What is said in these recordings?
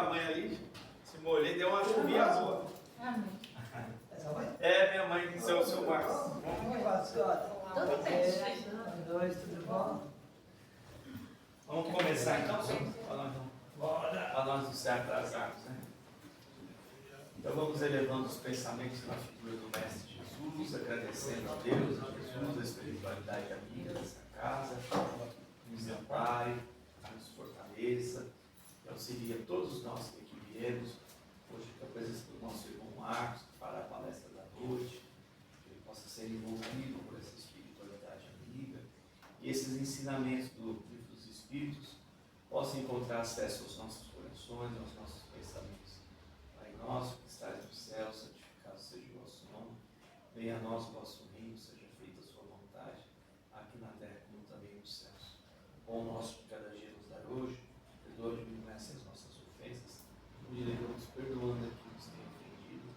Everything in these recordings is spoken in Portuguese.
a mãe ali, se molhei, deu uma chuvinha boa. Essa mãe? É, minha mãe, seu Marcos. Tudo bem. Boa noite, tudo bom? Vamos começar então, para nós não ser atrasados, né? Então vamos elevando os pensamentos na figura do Mestre Jesus, agradecendo a Deus, a Jesus, a espiritualidade amiga dessa casa, que nos ampare, que nos fortaleça, que auxilie a todos nós que aqui viemos, hoje com a presença do nosso irmão Marcos, que fará a palestra da noite, que ele possa ser envolvido por essa espiritualidade amiga, e esses ensinamentos do Livro dos Espíritos possam encontrar acesso aos nossos corações, aos nossos pensamentos. Pai nosso, que estás no céu, santificado seja o vosso nome. Venha a nós o vosso reino, seja feita a sua vontade, aqui na terra como também nos céus. O pão nosso de cada dia nos dar hoje, perdoa-nos as nossas ofensas, como nos perdoando a quem nos tem ofendido,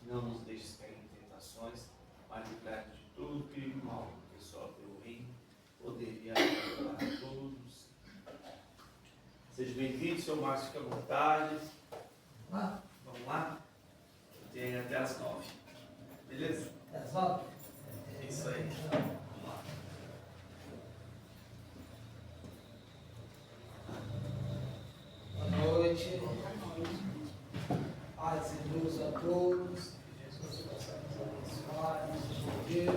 e não nos deixes cair em tentações, mas livrai-nos de todo perigo e mal, porque só teu reino, poder e a glória para todos. Seja bem-vindo, seu Márcio, fique à vontade. Vamos lá? Eu tenho até as 9. Beleza? Até as 9? É isso aí. Vamos lá. Boa noite. Paz e luz a todos. Que Jesus possa nos abençoar, nos proteger.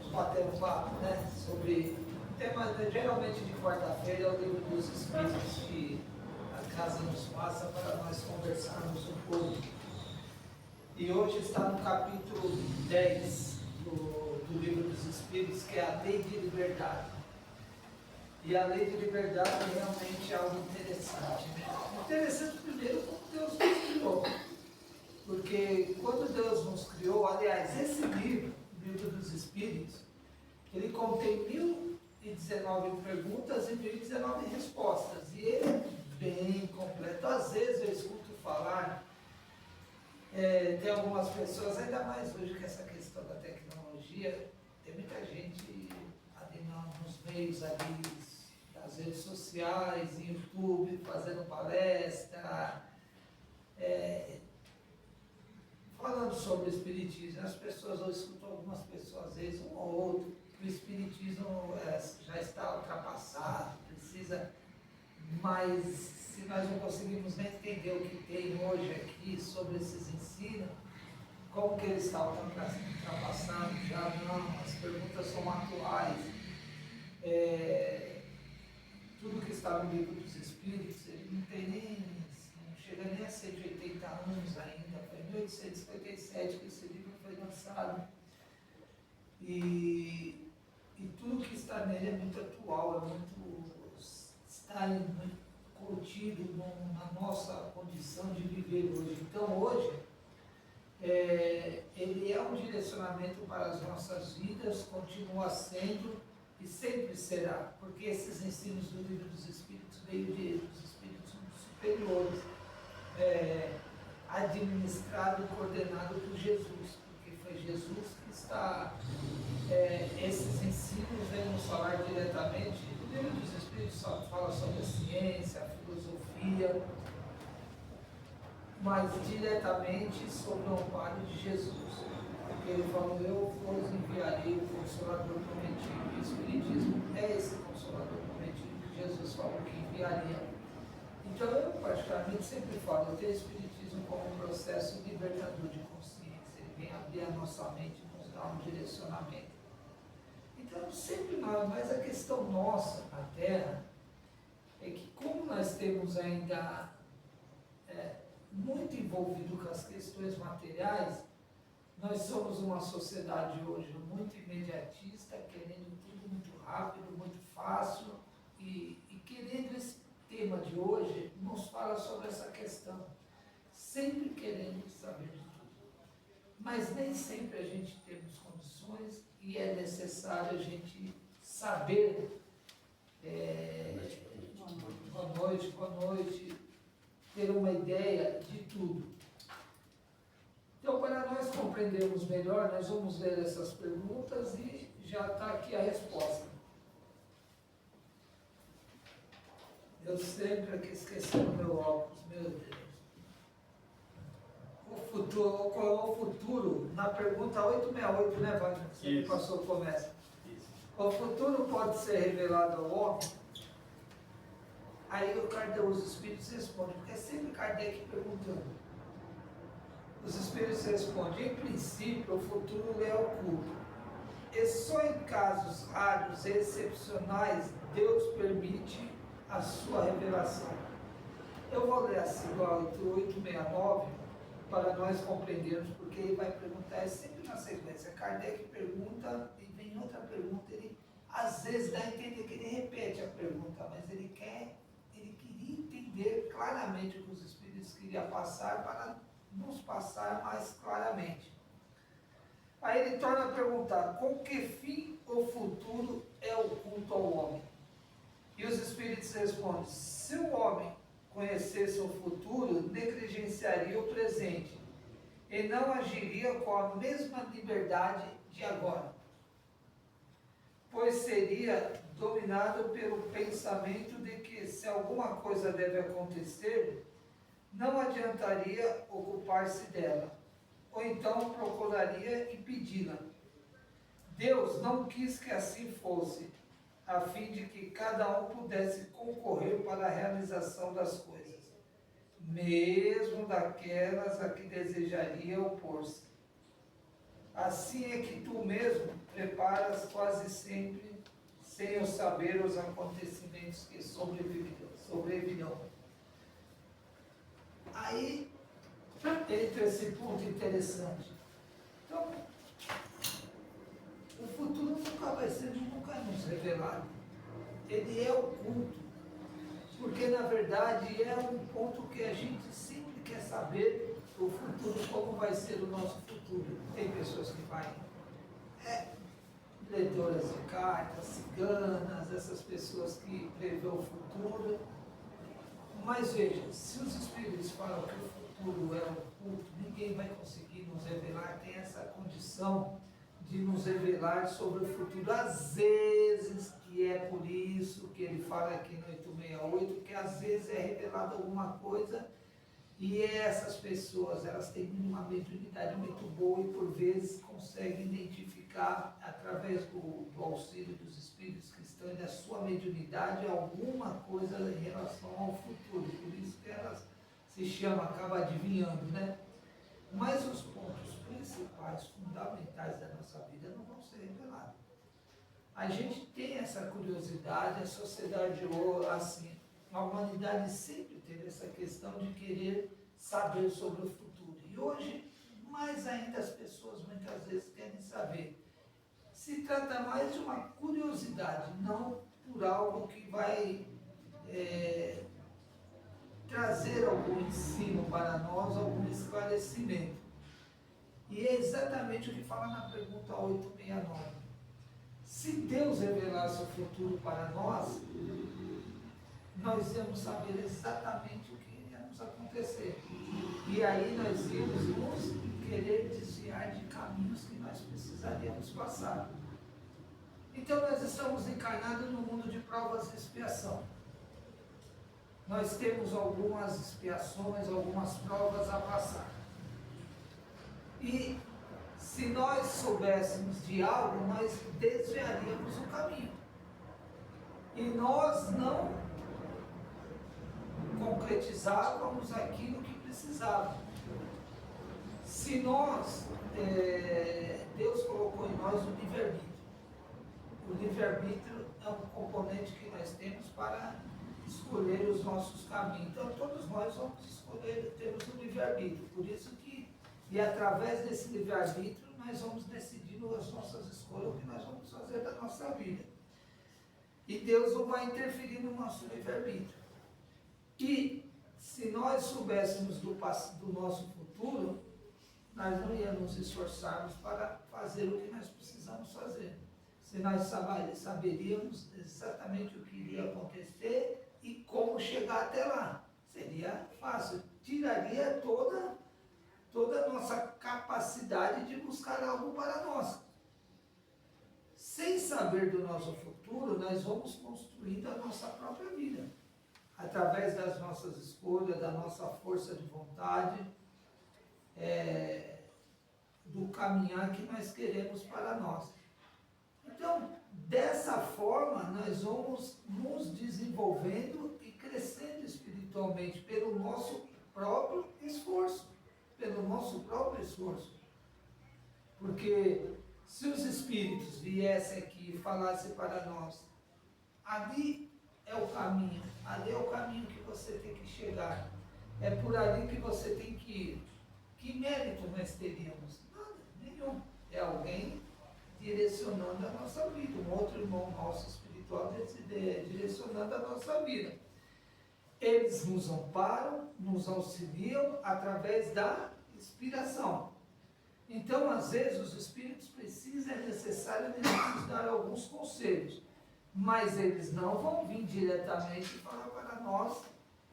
Vamos bater um papo, né? Sobre o tema, geralmente de quarta-feira, é o Livro dos Espíritos que a casa nos passa para nós conversarmos um pouco. E hoje está no capítulo 10 do Livro dos Espíritos, que é a Lei de Liberdade. E a Lei de Liberdade realmente é algo interessante. Interessante primeiro como Deus nos criou. Porque quando Deus nos criou, aliás, esse livro, o Livro dos Espíritos, ele contém 1019 perguntas e 1019 respostas. E ele é bem completo. Às vezes eu escuto falar, tem algumas pessoas, ainda mais hoje com essa questão da tecnologia, tem muita gente ali nos meios ali das redes sociais, YouTube, fazendo palestra, falando sobre o Espiritismo. As pessoas, eu escuto algumas pessoas, às vezes um ou outro, que o Espiritismo já está ultrapassado, precisa. Mas se nós não conseguimos nem entender o que tem hoje aqui sobre esses ensinos, como que eles estão ultrapassados? Já não, as perguntas são atuais. Tudo que está no Livro dos Espíritos, ele não chega nem a 180 anos ainda, foi em 1857 que esse livro foi lançado. E tudo que está nele é muito atual, está contido na nossa condição de viver hoje. Então hoje, ele é um direcionamento para as nossas vidas, continua sendo e sempre será, porque esses ensinos do Livro dos Espíritos veio dos Espíritos superiores, administrado e coordenado por Jesus, porque foi Jesus que está, esses ensinos vêm nos falar diretamente. O Livro dos Espíritos só fala sobre a ciência, a filosofia, mas diretamente sobre o amparo de Jesus. Porque ele falou, eu vos enviarei o Consolador prometido. E o Espiritismo é esse Consolador prometido que Jesus falou que enviaria. Então eu particularmente sempre falo, eu tenho o Espiritismo como um processo libertador de consciência. Ele vem abrir a nossa mente, nos dar um direcionamento. Então sempre mas a questão nossa na Terra é que como nós temos ainda muito envolvido com as questões materiais, nós somos uma sociedade hoje muito imediatista, querendo tudo muito rápido, muito fácil, e querendo esse tema de hoje nos fala sobre essa questão, sempre querendo saber de tudo. Mas nem sempre a gente temos condições e é necessário a gente saber, boa noite, ter uma ideia de tudo. Então, para nós compreendermos melhor, nós vamos ler essas perguntas e já está aqui a resposta. Eu sempre aqui esquecendo meu óculos, meu Deus. O futuro, na pergunta 868, né, Wagner? Você me passou o começo. Isso. O futuro pode ser revelado ao homem? Aí o Kardec, os espíritos respondem, porque é sempre Kardec perguntando. Os espíritos respondem, em princípio, o futuro é oculto. E só em casos raros e excepcionais, Deus permite a sua revelação. Eu vou ler assim, igual 869, para nós compreendermos, porque ele vai perguntar, é sempre na sequência. Kardec pergunta e vem outra pergunta, ele às vezes dá a entender que ele repete a pergunta, mas ele queria entender claramente o que os espíritos queriam passar para nos passar mais claramente. Aí ele torna a perguntar, com que fim o futuro é oculto ao homem? E os espíritos respondem, se o homem conhecesse o futuro, negligenciaria o presente e não agiria com a mesma liberdade de agora, pois seria dominado pelo pensamento de que se alguma coisa deve acontecer, não adiantaria ocupar-se dela, ou então procuraria impedi-la. Deus não quis que assim fosse, a fim de que cada um pudesse concorrer para a realização das coisas, mesmo daquelas a que desejaria opor-se. Assim é que tu mesmo preparas quase sempre, sem o saber, os acontecimentos que sobrevirão. Aí entra esse ponto interessante. Então, o futuro nunca vai ser, nunca nos revelado. Ele é oculto, porque na verdade é um ponto que a gente sempre quer saber o futuro, como vai ser o nosso futuro. Tem pessoas que vai, leitoras de cartas, ciganas, essas pessoas que prevê o futuro. Mas veja, se os espíritos falam que o futuro é oculto, ninguém vai conseguir nos revelar, tem essa condição de nos revelar sobre o futuro. Às vezes, que é por isso que ele fala aqui no 868, que às vezes é revelado alguma coisa e essas pessoas, elas têm uma mediunidade muito boa e por vezes conseguem identificar, através do auxílio dos espíritos cristãos e da sua mediunidade, alguma coisa em relação ao futuro. Por isso que elas se chamam, acabam adivinhando, né? Mas os pontos principais, fundamentais da nossa vida não vão ser revelados. A gente tem essa curiosidade, a sociedade, assim, a humanidade sempre teve essa questão de querer saber sobre o futuro. E hoje, mais ainda, as pessoas muitas vezes querem saber. Se trata mais de uma curiosidade, não por algo que vai trazer algum ensino para nós, algum esclarecimento. E é exatamente o que fala na pergunta 869. Se Deus revelasse o futuro para nós, nós íamos saber exatamente o que iria nos acontecer. E aí nós íamos nos querer desviar de caminhos que nós precisaríamos passar. Então nós estamos encarnados no mundo de provas e expiação. Nós temos algumas expiações, algumas provas a passar. E se nós soubéssemos de algo, nós desviaríamos o caminho. E nós não concretizávamos aquilo que precisávamos. Se nós, Deus colocou em nós o livre-arbítrio. O livre-arbítrio é um componente que nós temos para escolher os nossos caminhos. Então todos nós vamos escolher, temos o livre-arbítrio. Por isso que, e através desse livre-arbítrio, nós vamos decidindo as nossas escolhas, o que nós vamos fazer da nossa vida. E Deus não vai interferir no nosso livre-arbítrio. E se nós soubéssemos do nosso futuro, nós não íamos nos esforçarmos para fazer o que nós precisamos fazer. Se nós saberíamos exatamente o que iria acontecer e como chegar até lá. Seria fácil. Tiraria toda a nossa capacidade de buscar algo para nós. Sem saber do nosso futuro, nós vamos construindo a nossa própria vida. através das nossas escolhas, da nossa força de vontade, do caminhar que nós queremos para nós. Então, dessa forma, nós vamos nos desenvolvendo e crescendo espiritualmente pelo nosso próprio esforço. Pelo nosso próprio esforço. Porque se os Espíritos viessem aqui e falassem para nós, ali é o caminho que você tem que chegar, é por ali que você tem que ir, que mérito nós teríamos? Nada, nenhum. É alguém direcionando a nossa vida, um outro irmão nosso espiritual direcionando a nossa vida. Eles nos amparam, nos auxiliam através da inspiração. Então, às vezes, os Espíritos precisam, é necessário nos dar alguns conselhos, mas eles não vão vir diretamente falar para nós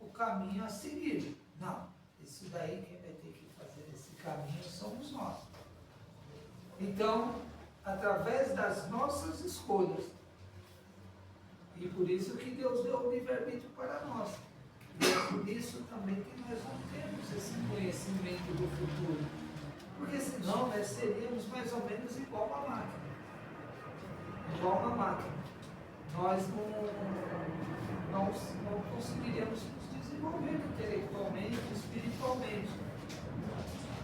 o caminho a seguir. Não, isso daí quem vai ter que fazer esse caminho somos nós. Então, através das nossas escolhas, e por isso que Deus deu o livre-arbítrio para nós. E é por isso também que nós não temos esse conhecimento do futuro. Porque senão nós seríamos mais ou menos igual uma máquina. Igual uma máquina. Nós não conseguiríamos nos desenvolver intelectualmente, espiritualmente.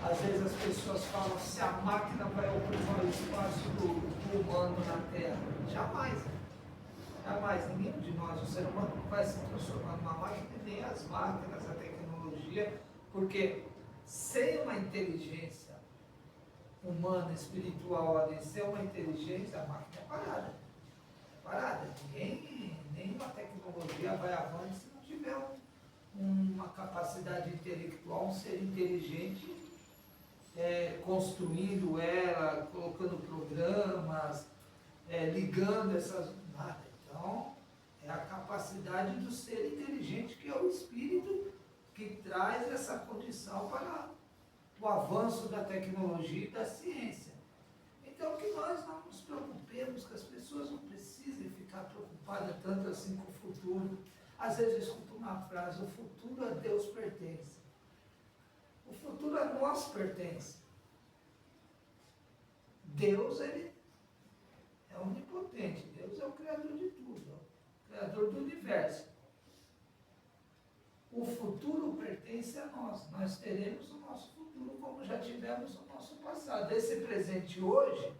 Às vezes as pessoas falam se a máquina vai ocupar o espaço do humano na Terra. Jamais. Jamais. Nenhum de nós, o ser humano, vai se transformar numa máquina, nem as máquinas, a tecnologia, porque sem uma inteligência humana, espiritual, ali, sem uma inteligência, a máquina é parada. É parada. Nenhuma tecnologia vai avante se não tiver uma capacidade intelectual, um ser inteligente, construindo ela, colocando programas, ligando essas... Nada. Então, é a capacidade do ser inteligente, que é o espírito que traz essa condição para o avanço da tecnologia e da ciência. Então, que nós não nos preocupemos, que as pessoas não precisem ficar preocupadas tanto assim com o futuro. Às vezes eu escuto uma frase: o futuro a Deus pertence. O futuro a nós pertence. Deus, ele é onipotente. Deus é o Criador de tudo, o Criador do universo. O futuro pertence a nós. Nós teremos o nosso futuro como já tivemos o nosso passado. Esse presente hoje,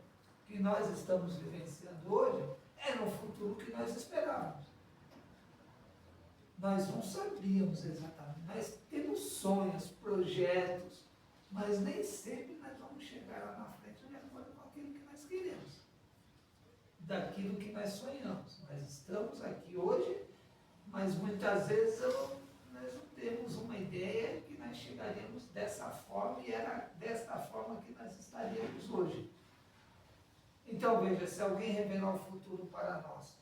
que nós estamos vivenciando hoje, era um futuro que nós esperávamos. Nós não sabíamos exatamente. Nós temos sonhos, projetos, mas nem sempre nós vamos chegar lá na frente de acordo com aquilo que nós queremos, daquilo que nós sonhamos. Nós estamos aqui hoje, mas muitas vezes nós não temos uma ideia que nós chegaríamos dessa forma e era desta forma que nós estaríamos hoje. Então veja, se alguém revelar o futuro para nós,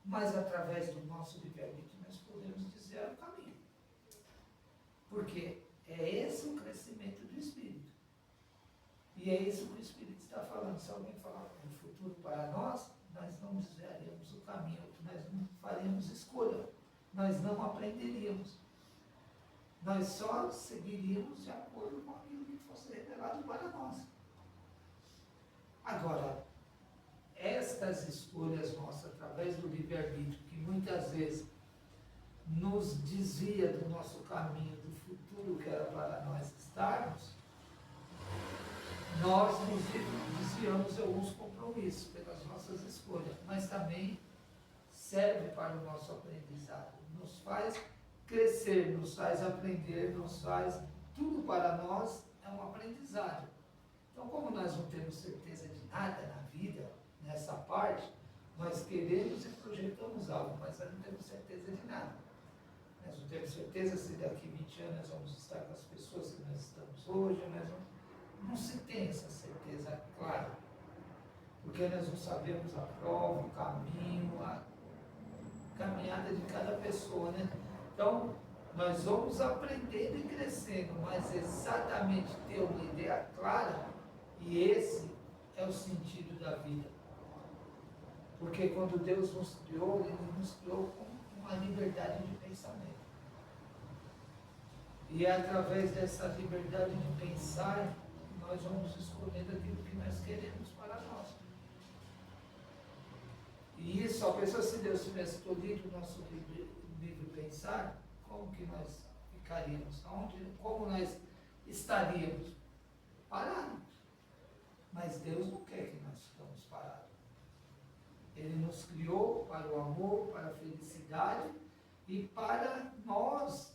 mas através do nosso livre-arbítrio nós podemos dizer o caminho. Porque é esse o crescimento do Espírito. E é isso que o Espírito está falando. Se alguém falar o futuro para nós, nós não desviaríamos o caminho, nós não faríamos escolha, nós não aprenderíamos. Nós só seguiríamos de acordo com aquilo que fosse revelado para nós. Agora, estas escolhas nossas, através do livre-arbítrio, que muitas vezes nos desvia do nosso caminho, do futuro que era para nós estarmos, nós nos desviamos de alguns compromissos pelas nossas escolhas, mas também serve para o nosso aprendizado, nos faz crescer, nos faz aprender, nos faz... Tudo para nós é um aprendizado. Então, como nós não temos certeza de nada na vida, nessa parte, nós queremos e projetamos algo, mas nós não temos certeza de nada. Nós não temos certeza se daqui 20 anos nós vamos estar com as pessoas que nós estamos hoje, não se tem essa certeza clara, porque nós não sabemos a prova, o caminho, a caminhada de cada pessoa, né? Então, nós vamos aprendendo e crescendo, mas exatamente ter uma ideia clara, e esse é o sentido da vida. Porque quando Deus nos criou, Ele nos criou com uma liberdade de pensamento. E é através dessa liberdade de pensar, nós vamos escolhendo aquilo que nós queremos para nós. E isso, a pessoa, se Deus tivesse escolhido o nosso livre pensar, como que nós ficaríamos? Como nós estaríamos? Parados. Mas Deus não quer que nós ficamos parados. Ele nos criou para o amor, para a felicidade e para nós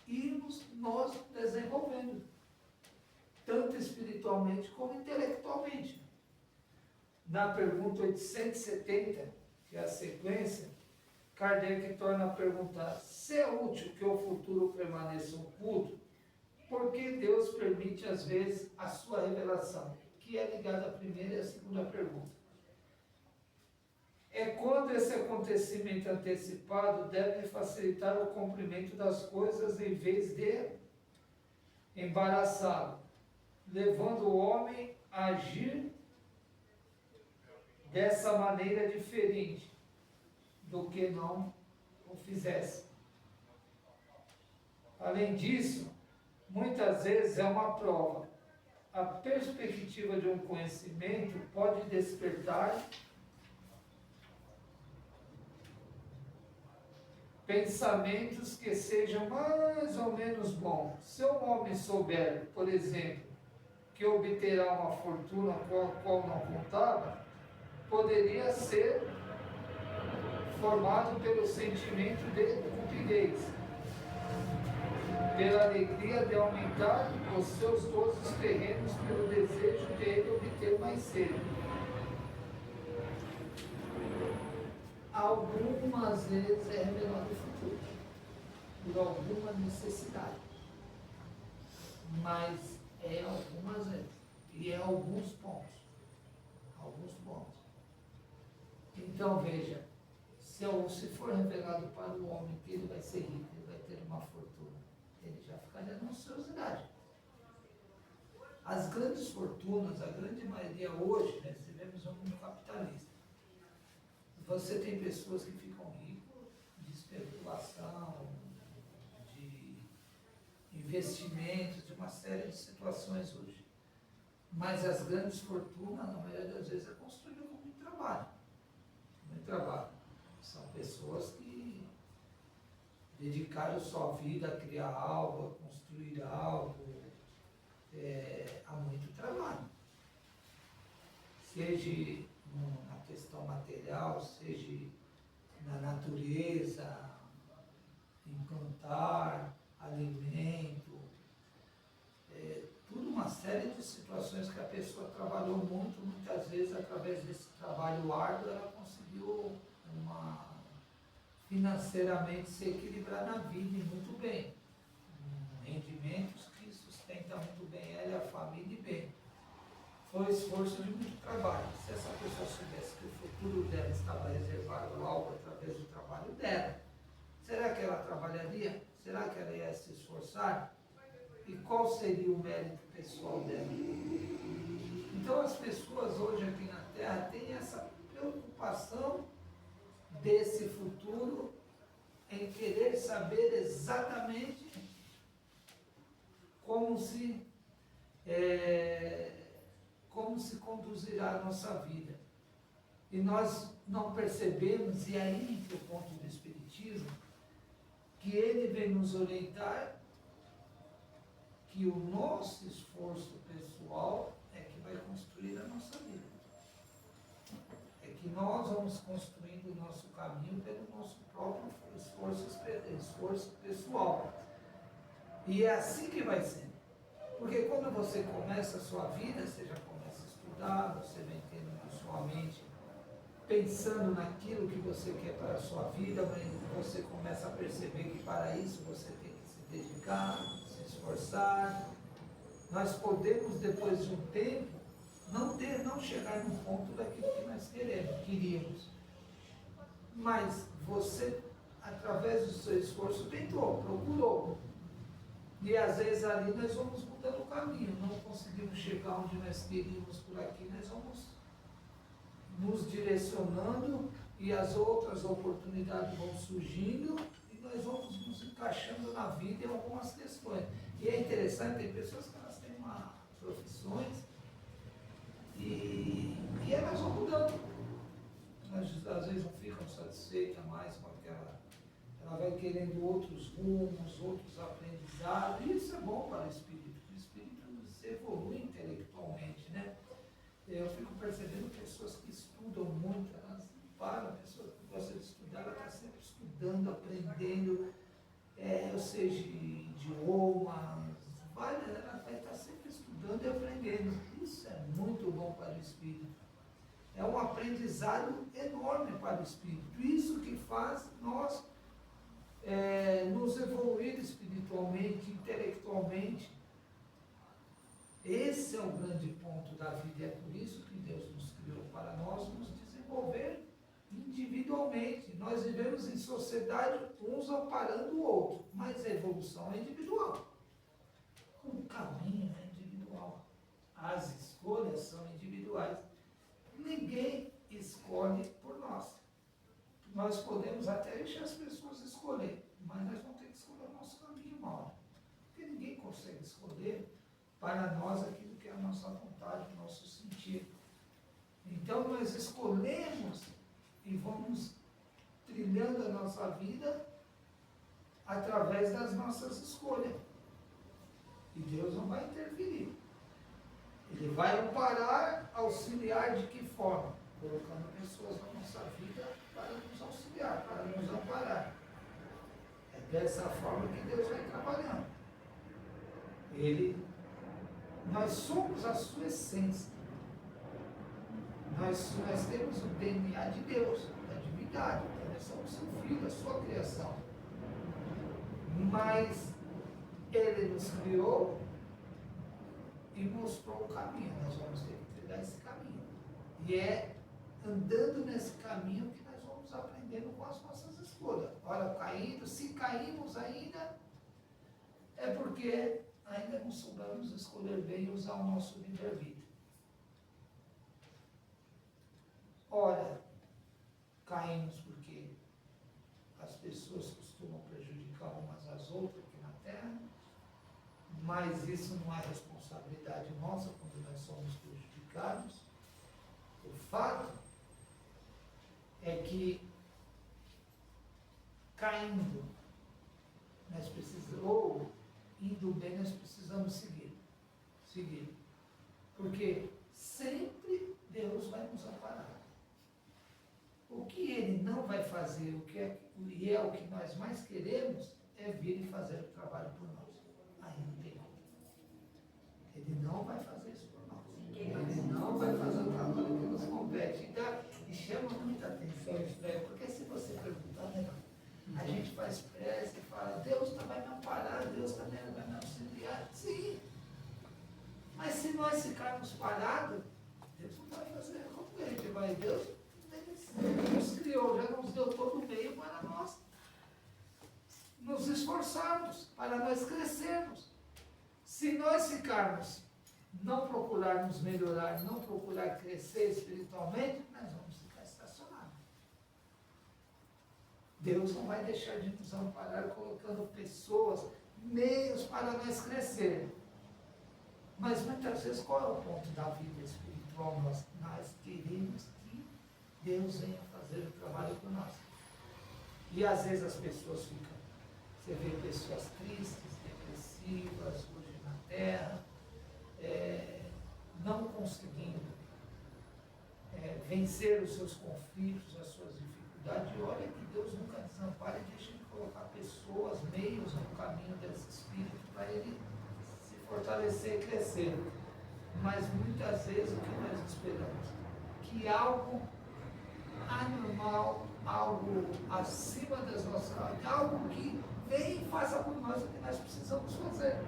irmos nos desenvolvendo, tanto espiritualmente como intelectualmente. Na pergunta 870, que é a sequência, Kardec torna a perguntar: se é útil que o futuro permaneça oculto, por que Deus permite às vezes a sua revelação? Que é ligada à primeira e à segunda pergunta. É quando esse acontecimento antecipado deve facilitar o cumprimento das coisas em vez de embaraçá-lo, levando o homem a agir dessa maneira diferente do que não o fizesse. Além disso, muitas vezes é uma prova. A perspectiva de um conhecimento pode despertar pensamentos que sejam mais ou menos bons. Se um homem souber, por exemplo, que obterá uma fortuna com a qual não contava, poderia ser formado pelo sentimento de cupidez, pela alegria de aumentar os seus gozos terrenos, pelo desejo de ele obter mais cedo. Algumas vezes é revelado o futuro, por alguma necessidade, mas é algumas vezes, e é alguns pontos. Então veja, se for revelado para o homem que ele vai ser rico, ele vai ter uma fortuna, ele já ficaria na ociosidade. As grandes fortunas, a grande maioria hoje, nós vivemos um mundo capitalista. Você tem pessoas que ficam ricas de especulação, de investimentos, de uma série de situações hoje. Mas as grandes fortunas, na maioria das vezes, é construída com muito trabalho. Muito trabalho. São pessoas que dedicaram sua vida a criar algo, a construir algo, há muito trabalho. Seja na questão material, seja na natureza, em plantar, alimento, tudo uma série de situações que a pessoa trabalhou muito, muitas vezes através desse trabalho árduo ela conseguiu financeiramente se equilibrar na vida e muito bem. Rendimentos que sustentam muito bem ela e a família e bem. Foi esforço de muito trabalho. Se essa pessoa soubesse que o futuro dela estava reservado a algo através do trabalho dela, será que ela trabalharia? Será que ela ia se esforçar? E qual seria o mérito pessoal dela? Então as pessoas hoje aqui na Terra têm essa preocupação desse futuro em querer saber exatamente como se conduzirá a nossa vida. E nós não percebemos, e aí que o ponto do Espiritismo, que ele vem nos orientar que o nosso esforço pessoal é que vai construir a nossa vida. É que nós vamos construindo o nosso caminho pelo nosso próprio esforço pessoal. E é assim que vai ser. Porque quando você começa a sua vida, você já começa a estudar, você vem tendo na sua mente, pensando naquilo que você quer para a sua vida, você começa a perceber que para isso você tem que se dedicar, se esforçar. Nós podemos, depois de um tempo, não chegar no ponto daquilo que nós queríamos. Mas você, através do seu esforço, tentou, procurou. E às vezes ali nós vamos mudando o caminho, não conseguimos chegar onde nós queríamos por aqui, nós vamos nos direcionando e as outras oportunidades vão surgindo e nós vamos nos encaixando na vida em algumas questões. E é interessante, tem pessoas que elas têm profissões e elas vão mudando. Elas, às vezes não ficam satisfeitas mais com aquela. Ela vai querendo outros rumos, outros aprendizados, e isso é bom para o espírito. O espírito se evolui intelectualmente, né? Eu fico percebendo pessoas que estudam muito, elas não param, a pessoa que gosta de estudar, ela está sempre estudando, aprendendo, ou seja, idiomas, ela vai estar sempre estudando e aprendendo. Isso é muito bom para o espírito. É um aprendizado enorme para o espírito. Isso que faz nós nos evoluir espiritualmente, intelectualmente. Esse é o grande ponto da vida. É por isso que Deus nos criou, para nós nos desenvolver individualmente. Nós vivemos em sociedade, uns amparando o outro, mas a evolução é individual. O caminho é individual. As escolhas são individuais. Ninguém escolhe por nós. Nós podemos até deixar as pessoas escolher, mas nós vamos ter que escolher o nosso caminho uma hora. Porque ninguém consegue escolher para nós aquilo que é a nossa vontade, o nosso sentido. Então nós escolhemos e vamos trilhando a nossa vida através das nossas escolhas. E Deus não vai interferir. Ele vai amparar, auxiliar de que forma? Colocando pessoas na nossa vida para nos auxiliar, para nos amparar. É dessa forma que Deus vai trabalhando. Nós somos a sua essência. Nós temos o DNA de Deus, da divindade. Nós somos seu filho, a sua criação. Mas Ele nos criou e mostrou o caminho. Nós vamos ter que trilhar esse caminho. E é andando nesse caminho que nós vamos aprendendo com as nossas escolhas. Ora, caindo, se caímos ainda, é porque ainda não soubemos escolher bem e usar o nosso livre-arbítrio. Ora, caímos porque as pessoas costumam prejudicar umas às outras aqui na Terra, mas isso não é responsabilidade nossa quando nós somos prejudicados. O fato é que, caindo, nós precisamos, ou indo bem, nós precisamos seguir. Porque sempre Deus vai nos amparar. O que Ele não vai fazer, e é o que nós mais queremos, é vir e fazer o trabalho por nós. Aí não tem como. Ele não vai fazer isso por nós. Ele não vai fazer o trabalho que nos compete. E chama muita atenção isso daí, porque se você perguntar, né, a gente faz prece e fala, Deus também vai me amparar, Deus também vai me auxiliar. Sim. Mas se nós ficarmos parados, Deus não vai fazer. Como que a gente vai? Deus nos criou, já nos deu todo o meio para nós nos esforçarmos, para nós crescermos. Se nós ficarmos, não procurarmos melhorar, não procurar crescer espiritualmente, nós vamos ficar estacionados. Deus não vai deixar de nos amparar colocando pessoas, meios para nós crescer. Mas muitas vezes, qual é o ponto da vida espiritual? Nós queremos que Deus venha fazer o trabalho por nós. E às vezes as pessoas ficam, você vê pessoas tristes, depressivas, hoje na Terra, não conseguindo vencer os seus conflitos, as suas dificuldades. E olha que Deus nunca desampara e deixa de colocar pessoas, meios no caminho desse espírito para ele se fortalecer e crescer. Mas muitas vezes o que nós esperamos? Que algo anormal, algo acima das nossas, algo que vem e faça por nós o que nós precisamos fazer.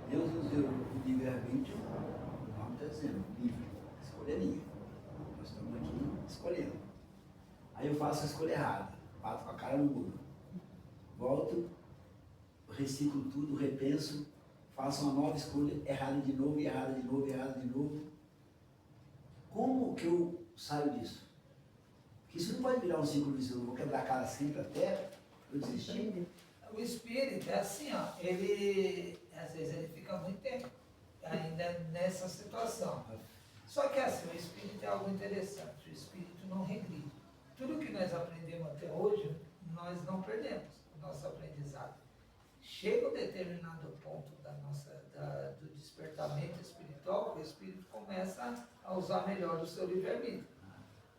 Deus nos deu o livre-arbítrio, o nome está dizendo, livre, escolha livre. Nós estamos aqui escolhendo. Aí eu faço a escolha errada, bato com a cara no muro. Volto, reciclo tudo, repenso, faço uma nova escolha, errada de novo, errada de novo, errada de novo. Como que eu saio disso? Porque isso não pode virar um ciclo vicioso. Eu vou quebrar a cara sempre até eu desistir. O espírito é assim, ó, ele, às vezes ele fica muito tempo ainda nessa situação. Só que assim, o espírito é algo interessante, o espírito não regride. Tudo que nós aprendemos até hoje, nós não perdemos o nosso aprendizado. Chega um determinado ponto do despertamento espiritual, que o espírito começa a usar melhor o seu livre-arbítrio.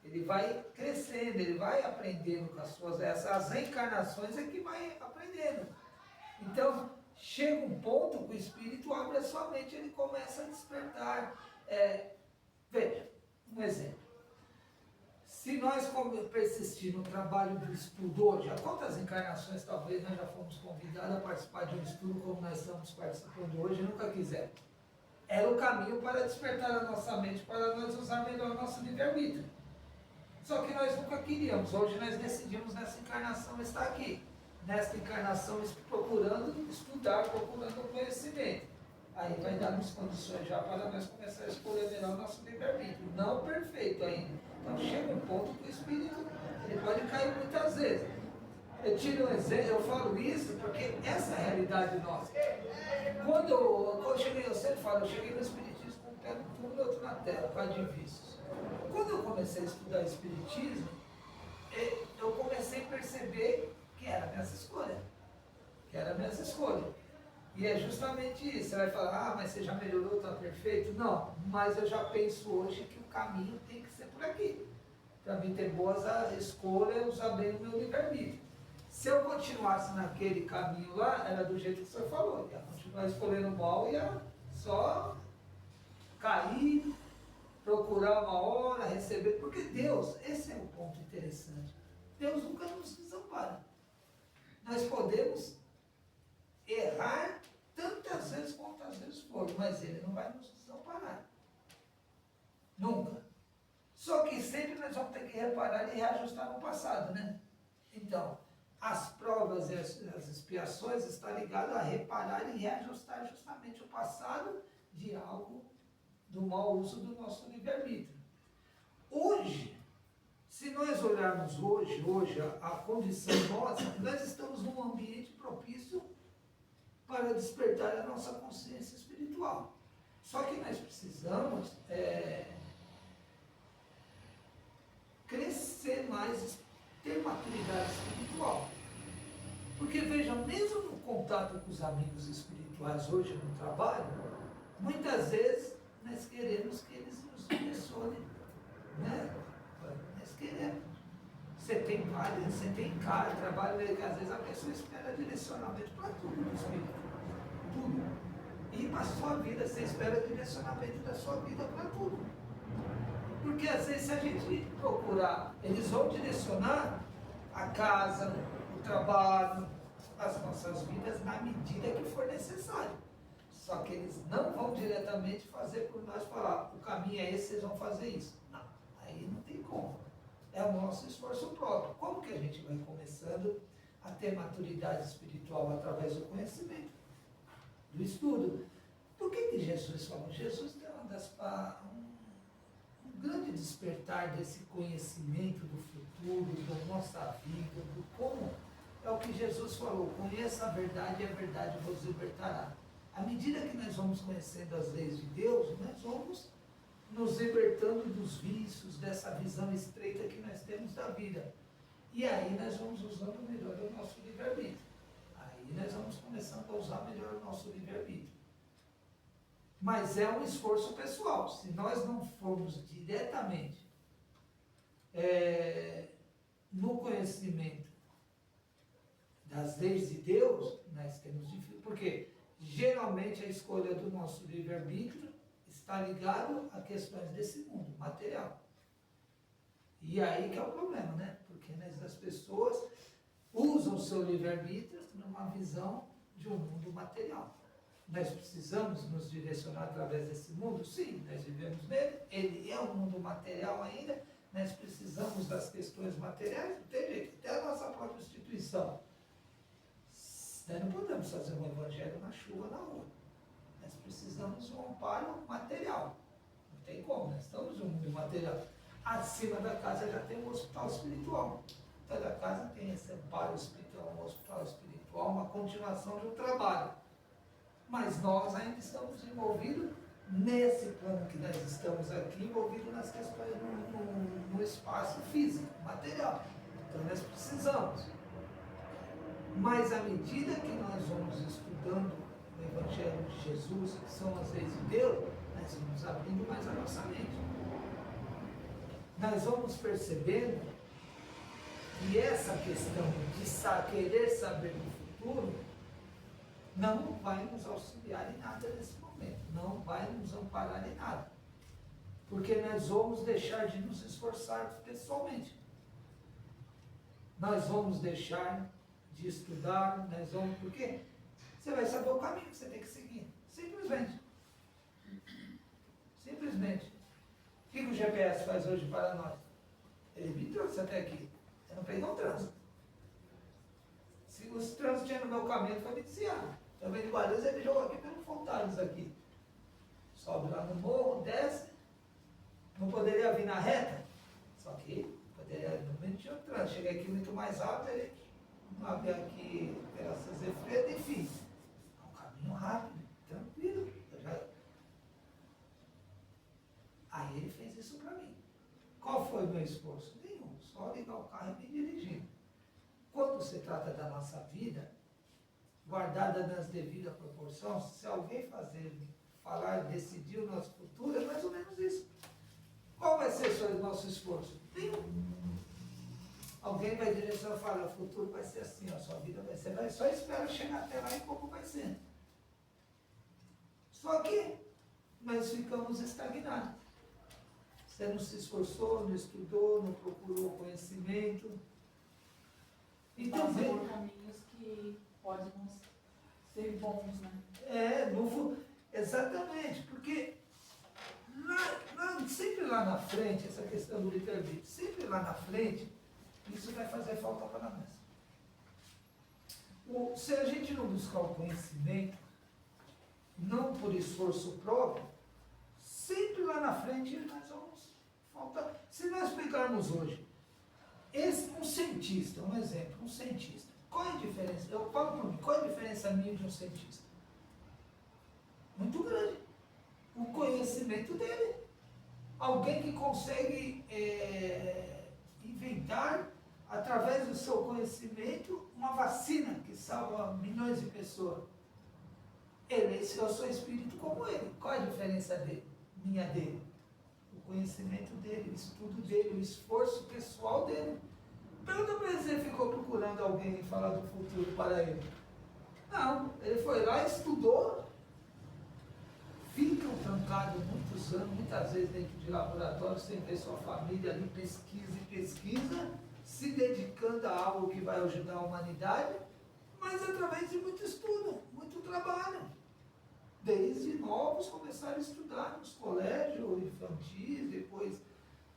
Ele vai crescendo, ele vai aprendendo com as suas... Essas reencarnações é que vai aprendendo. Então, chega um ponto que o espírito abre a sua mente, ele começa a despertar. Veja, um exemplo. Se nós persistir no trabalho do estudo hoje, há quantas encarnações talvez nós já fomos convidados a participar de um estudo como nós estamos participando hoje e nunca quisemos? Era o caminho para despertar a nossa mente, para nós usar melhor o nosso livre-arbítrio. Só que nós nunca queríamos. Hoje nós decidimos nessa encarnação estar aqui. Nesta encarnação procurando estudar, procurando o conhecimento. Aí vai dar-nos condições já para nós começar a escolher melhor o nosso livre-arbítrio. Não perfeito ainda. Então chega um ponto que o espírito ele pode cair muitas vezes. Eu tiro um exemplo, eu falo isso porque essa é a realidade nossa. Quando eu cheguei, eu sempre falo, eu cheguei no espiritismo com um pé no túmulo e outro na terra, com de vícios. Quando eu comecei a estudar espiritismo, eu comecei a perceber que era minhas escolhas. Que era minhas escolhas. E é justamente isso. Você vai falar, mas você já melhorou, está perfeito? Não, mas eu já penso hoje que o caminho tem que ser por aqui. Para mim ter boas escolhas, usar bem o meu livre-arbítrio. Se eu continuasse naquele caminho lá, era do jeito que o senhor falou. Ia continuar escolhendo mal, ia só cair, procurar uma hora, receber. Porque Deus, esse é o ponto interessante. Deus nunca nos desampara. Nós podemos errar tantas vezes quantas vezes for, mas Ele não vai nos desamparar. Nunca. Só que sempre nós vamos ter que reparar e reajustar no passado, né? Então, as provas e as expiações estão ligadas a reparar e reajustar justamente o passado de algo do mau uso do nosso livre-arbítrio. Hoje, se nós olharmos hoje a condição nossa, nós estamos num ambiente propício para despertar a nossa consciência espiritual. Só que nós precisamos crescer mais, ter maturidade espiritual. Porque vejam, mesmo no contato com os amigos espirituais hoje no trabalho, muitas vezes nós queremos que eles nos direcionem, né? Nós queremos. Você tem vários, você tem cara, trabalho, que às vezes a pessoa espera direcionamento para tudo no espírito. Tudo. E para a sua vida, você espera direcionamento da sua vida para tudo. Porque às vezes se a gente procurar, eles vão direcionar a casa, o trabalho, as nossas vidas na medida que for necessário. Só que eles não vão diretamente fazer por nós falar, o caminho é esse, vocês vão fazer isso. Não, aí não tem como. É o nosso esforço próprio. Como que a gente vai começando a ter maturidade espiritual através do conhecimento, do estudo? Por que Jesus falou? Jesus tem um grande despertar desse conhecimento do futuro, da nossa vida, do como. É o que Jesus falou, conheça a verdade e a verdade vos libertará. À medida que nós vamos conhecendo as leis de Deus, nós vamos nos libertando dos vícios, dessa visão estreita que nós temos da vida. E aí nós vamos usando melhor o nosso livre-arbítrio. Aí nós vamos começando a usar melhor o nosso livre-arbítrio. Mas é um esforço pessoal. Se nós não formos diretamente no conhecimento das leis de Deus, nós temos dificuldade. Porque geralmente a escolha do nosso livre-arbítrio está ligado a questões desse mundo material. E aí que é o problema, né? Porque as pessoas usam o seu livre-arbítrio numa visão de um mundo material. Nós precisamos nos direcionar através desse mundo? Sim, nós vivemos nele, ele é um mundo material ainda, nós precisamos das questões materiais, não tem jeito, até a nossa própria instituição. Nós não podemos fazer um evangelho na chuva, na rua. Nós precisamos de um amparo material. Não tem como, nós estamos em um mundo material. acima da casa já tem um hospital espiritual. Cada casa tem esse amparo espiritual, um hospital espiritual, uma continuação de um trabalho. Mas nós ainda estamos envolvidos nesse plano que nós estamos aqui, envolvidos nas questões no espaço físico, material. Então nós precisamos. Mas à medida que nós vamos estudando o Evangelho de Jesus, que são as leis de Deus, nós vamos abrindo mais a nossa mente. Nós vamos percebendo que essa questão de querer saber do futuro não vai nos auxiliar em nada nesse momento, não vai nos amparar em nada, porque nós vamos deixar de nos esforçar pessoalmente, nós vamos deixar de estudar, nós vamos, por quê? Você vai saber o caminho que você tem que seguir, simplesmente. Simplesmente. O que o GPS faz hoje para nós? Ele me trouxe até aqui. Eu não peguei um trânsito. Se os trânsitos tinham no meu caminho, foi me desviar. Eu venho de Guarulhos, ele jogou aqui pelo Fontaines aqui. Sobe lá no morro, desce. Não poderia vir na reta. Só que poderia, no momento tinha o trânsito. Cheguei aqui muito mais rápido, ele não havia aqui pela Cezefreda, enfim. É um caminho rápido, tranquilo. Aí ele fez isso para mim. Qual foi o meu esforço? Nenhum. Só ligar o carro e me dirigir. Quando se trata da nossa vida, guardada nas devidas proporções, se alguém falar, decidir o nosso futuro, é mais ou menos isso. Qual vai ser o nosso esforço? Nenhum. Alguém vai direcionar e falar, o futuro vai ser assim, a sua vida vai ser, vai só espera chegar até lá e como vai ser. Só que nós ficamos estagnados. Você não se esforçou, não estudou, não procurou conhecimento. Então, por caminhos que podem ser bons, né? Exatamente, porque sempre lá na frente, essa questão do livre-arbítrio, sempre lá na frente, isso vai fazer falta para nós. Se a gente não buscar o conhecimento, não por esforço próprio, sempre lá na frente nós vamos faltar. Se nós pegarmos hoje, um cientista, um exemplo, um cientista, qual é a diferença? Eu falo para mim, qual é a diferença minha de um cientista? Muito grande. O conhecimento dele. Alguém que consegue inventar, através do seu conhecimento, uma vacina que salva milhões de pessoas. Eu sou espírito como ele. Qual é a diferença minha dele? O conhecimento dele, o estudo dele, o esforço pessoal dele. Pergunta para ele se ele ficou procurando alguém falar do futuro para ele. Não, ele foi lá, estudou, ficam trancados muitos anos, muitas vezes dentro de laboratório, sem ver sua família ali, pesquisa, se dedicando a algo que vai ajudar a humanidade, mas através de muito estudo, muito trabalho. Desde novos começaram a estudar nos colégios infantis, depois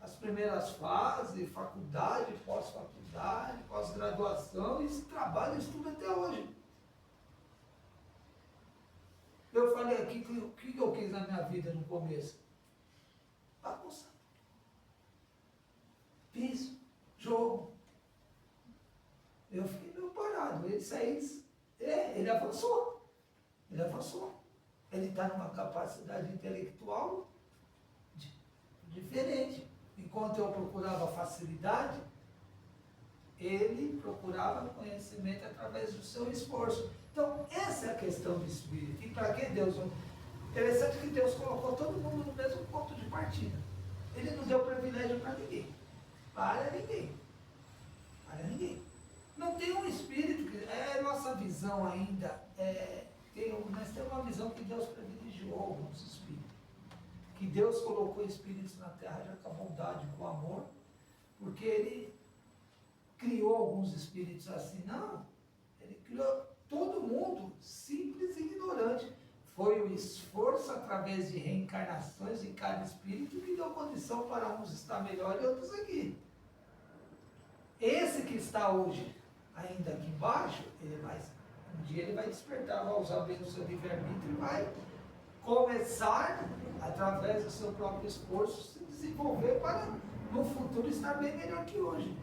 as primeiras fases, faculdade, pós-faculdade, pós-graduação, e esse trabalho estuda até hoje. Eu falei aqui que o que eu quis na minha vida no começo? Bagunça. Piso, jogo. Eu fiquei meio parado. Ele avançou. Ele avançou. Ele está numa capacidade intelectual diferente. Enquanto eu procurava facilidade, ele procurava conhecimento através do seu esforço. Então, essa é a questão do espírito. E para que Deus... Interessante que Deus colocou todo mundo no mesmo ponto de partida. Ele não deu privilégio para ninguém. Para ninguém. Não tem um espírito que... nossa visão ainda. Nós temos uma visão que Deus privilegiou alguns espíritos. Que Deus colocou espíritos na terra já com a bondade, com o amor. Porque Ele criou alguns espíritos assim. Não. Ele criou todo mundo simples e ignorante. Foi o esforço através de reencarnações de cada espírito que deu condição para uns estar melhor e outros aqui. Esse que está hoje ainda aqui embaixo, um dia ele vai despertar, vai usar bem o seu livre-arbítrio e vai começar, através do seu próprio esforço, se desenvolver para no futuro estar bem melhor que hoje.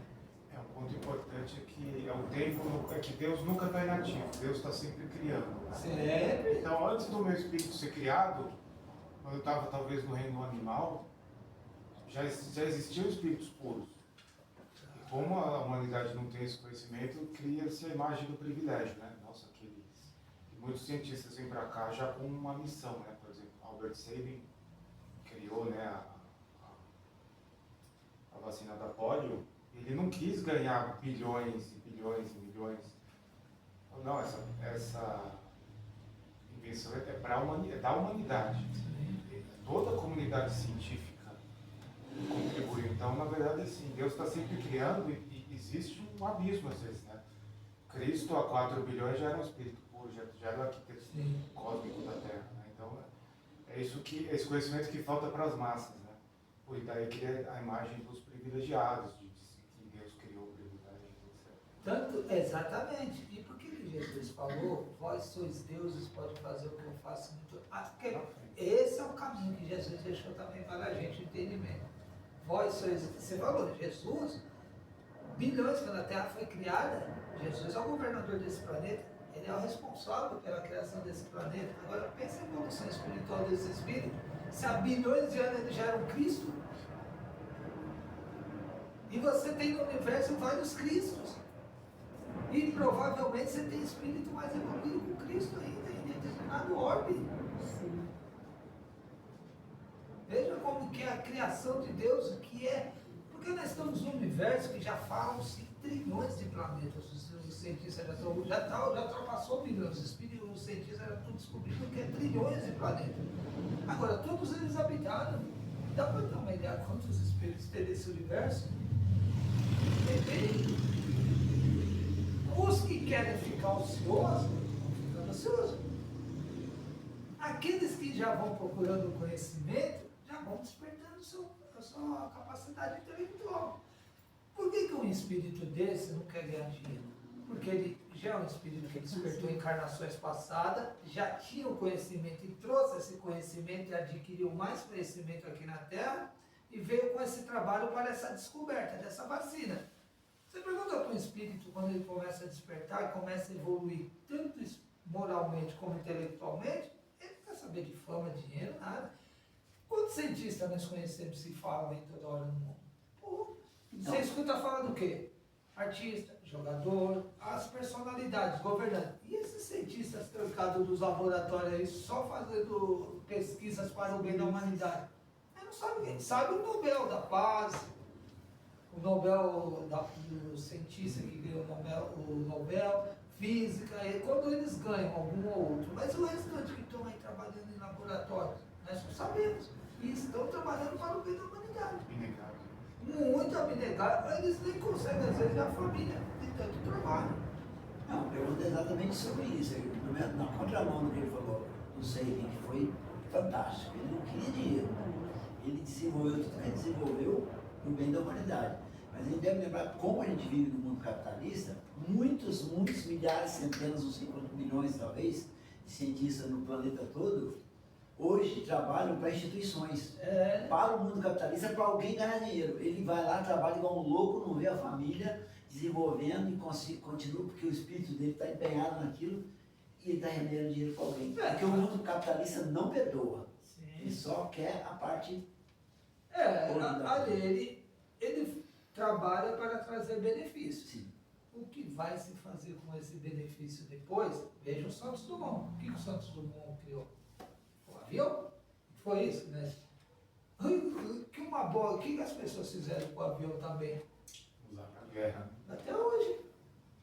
É, um ponto importante é que o tempo, é que Deus nunca está inativo, Deus está sempre criando. Sempre. Então, antes do meu espírito ser criado, quando eu estava talvez no reino animal, já existiam espíritos puros. E como a humanidade não tem esse conhecimento, cria-se a imagem do privilégio, né? Nossa, muitos cientistas vêm para cá já com uma missão, né? Por exemplo, Albert Sabin criou, né, a vacina da polio. Ele não quis ganhar bilhões e bilhões e milhões. Não, essa invenção é da humanidade. Toda a comunidade científica contribuiu. Então, na verdade, assim, Deus está sempre criando e existe um abismo às vezes, né? Cristo, há 4 bilhões, já era um espírito puro, já era o arquiteto cósmico da Terra, né? Então, é esse conhecimento que falta para as massas, né? E daí cria a imagem dos privilegiados, de que Deus criou o privilégio, etc. Tanto, exatamente. E por que Jesus falou, vós sois deuses, pode fazer o que eu faço muito. Porque esse é o caminho que Jesus deixou também para a gente, o entendimento. Vós sois, você falou, Jesus, bilhões quando a Terra foi criada, Jesus é o governador desse planeta, ele é o responsável pela criação desse planeta. Agora pensa a evolução espiritual desse espírito. Se há bilhões de anos ele já era um Cristo, e você tem no universo vários Cristos, e provavelmente você tem espírito mais evoluído com Cristo ainda, em determinado orbe. Sim. Veja como que é a criação de Deus, o que é. Porque nós estamos num universo que já falam-se trilhões de planetas. Os cientistas já ultrapassou bilhões. Os cientistas já estão descobrindo que é trilhões de planetas. Agora, todos eles habitaram. Dá para ter uma ideia de quantos espíritos tem nesse universo? Os que querem ficar ociosos, vão ficando ociosos. Aqueles que já vão procurando conhecimento, já vão despertando a sua capacidade intelectual. Por que um espírito desse não quer ganhar dinheiro? Porque ele já é um espírito que despertou em encarnações passadas, já tinha o conhecimento e trouxe esse conhecimento e adquiriu mais conhecimento aqui na Terra e veio com esse trabalho para essa descoberta dessa vacina. Você pergunta para um espírito, quando ele começa a despertar, começa a evoluir tanto moralmente como intelectualmente, ele não quer saber de fama, dinheiro, nada. Quantos cientistas nós conhecemos se falam aí toda hora no mundo? Pô, você escuta falar do quê? Artista, jogador, as personalidades, governantes. E esses cientistas trancados dos laboratórios aí, só fazendo pesquisas para o bem da humanidade? Não sabe quem? Sabe o Nobel da Paz, o Nobel do cientista que ganhou o Nobel, física, e quando eles ganham algum ou outro. Mas o restante que estão aí trabalhando em laboratórios, nós não sabemos. E estão trabalhando para o bem da humanidade. Abnegável. Muito abnegável, eles nem conseguem, às vezes, a família de tanto trabalho. Não, a pergunta é exatamente sobre isso. Na contramão do que ele falou, não sei, que foi fantástico. Ele não queria dinheiro. Ele desenvolveu tudo que ele desenvolveu para o bem da humanidade. Mas a gente deve lembrar como a gente vive no mundo capitalista, muitos milhares, centenas, não sei quantos milhões talvez, de cientistas no planeta todo, hoje trabalham para instituições, para o mundo capitalista, para alguém ganhar dinheiro. Ele vai lá, trabalha igual um louco, não vê a família desenvolvendo e continua, porque o espírito dele está empenhado naquilo e ele está rendendo dinheiro para alguém. Porque o mundo capitalista não perdoa. Sim. Ele só quer a parte... Ele trabalha para trazer benefícios. Sim. O que vai se fazer com esse benefício depois? Veja o Santos Dumont. O que o Santos Dumont criou? O avião? Foi isso, né? O que as pessoas fizeram com o avião também? Usar para guerra. Até hoje.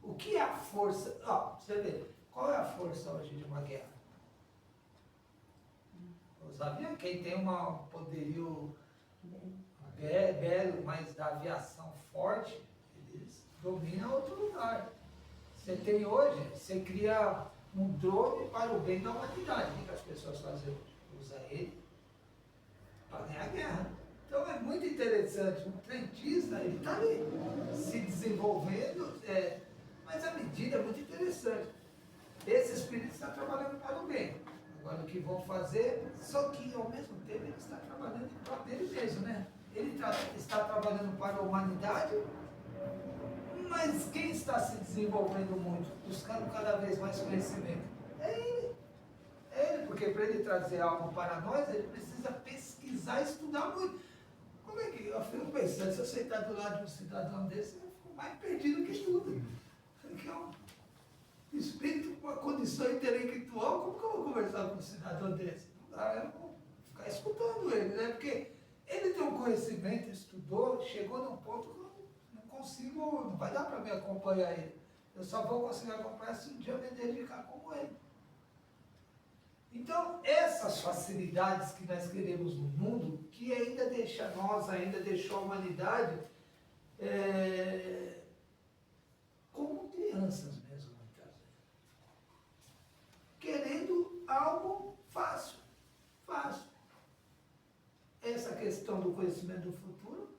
O que é a força? Você vê, qual é a força hoje de uma guerra? Os aviões, quem tem um poderio belo, mas da aviação forte, eles dominam outro lugar. Você tem hoje, você cria um drone para o bem da humanidade. O que as pessoas fazem hoje? Usa ele para ganhar a guerra. Então é muito interessante. Um frentista, ele está ali se desenvolvendo, mas a medida é muito interessante. Esse espírito está trabalhando para o bem. Agora o que vão fazer, só que ao mesmo tempo ele está trabalhando em prol dele mesmo, né? ele está trabalhando para a humanidade, mas quem está se desenvolvendo muito, buscando cada vez mais conhecimento? É ele. É ele, porque para ele trazer algo para nós, ele precisa pesquisar e estudar muito. Como é que eu fico pensando, se eu sentar do lado de um cidadão desse, eu fico mais perdido que tudo. Porque é um espírito com uma condição intelectual, como que eu vou conversar com um cidadão desse? Não dá, eu vou ficar escutando ele, né? Porque ele tem um conhecimento, estudou, chegou num ponto que eu não consigo, não vai dar para me acompanhar ele. Eu só vou conseguir acompanhar se um dia eu me dedicar como ele. Então, essas facilidades que nós queremos no mundo, que ainda deixa nós, ainda deixou a humanidade como crianças mesmo, muitas vezes. Querendo algo fácil, fácil. Essa questão do conhecimento do futuro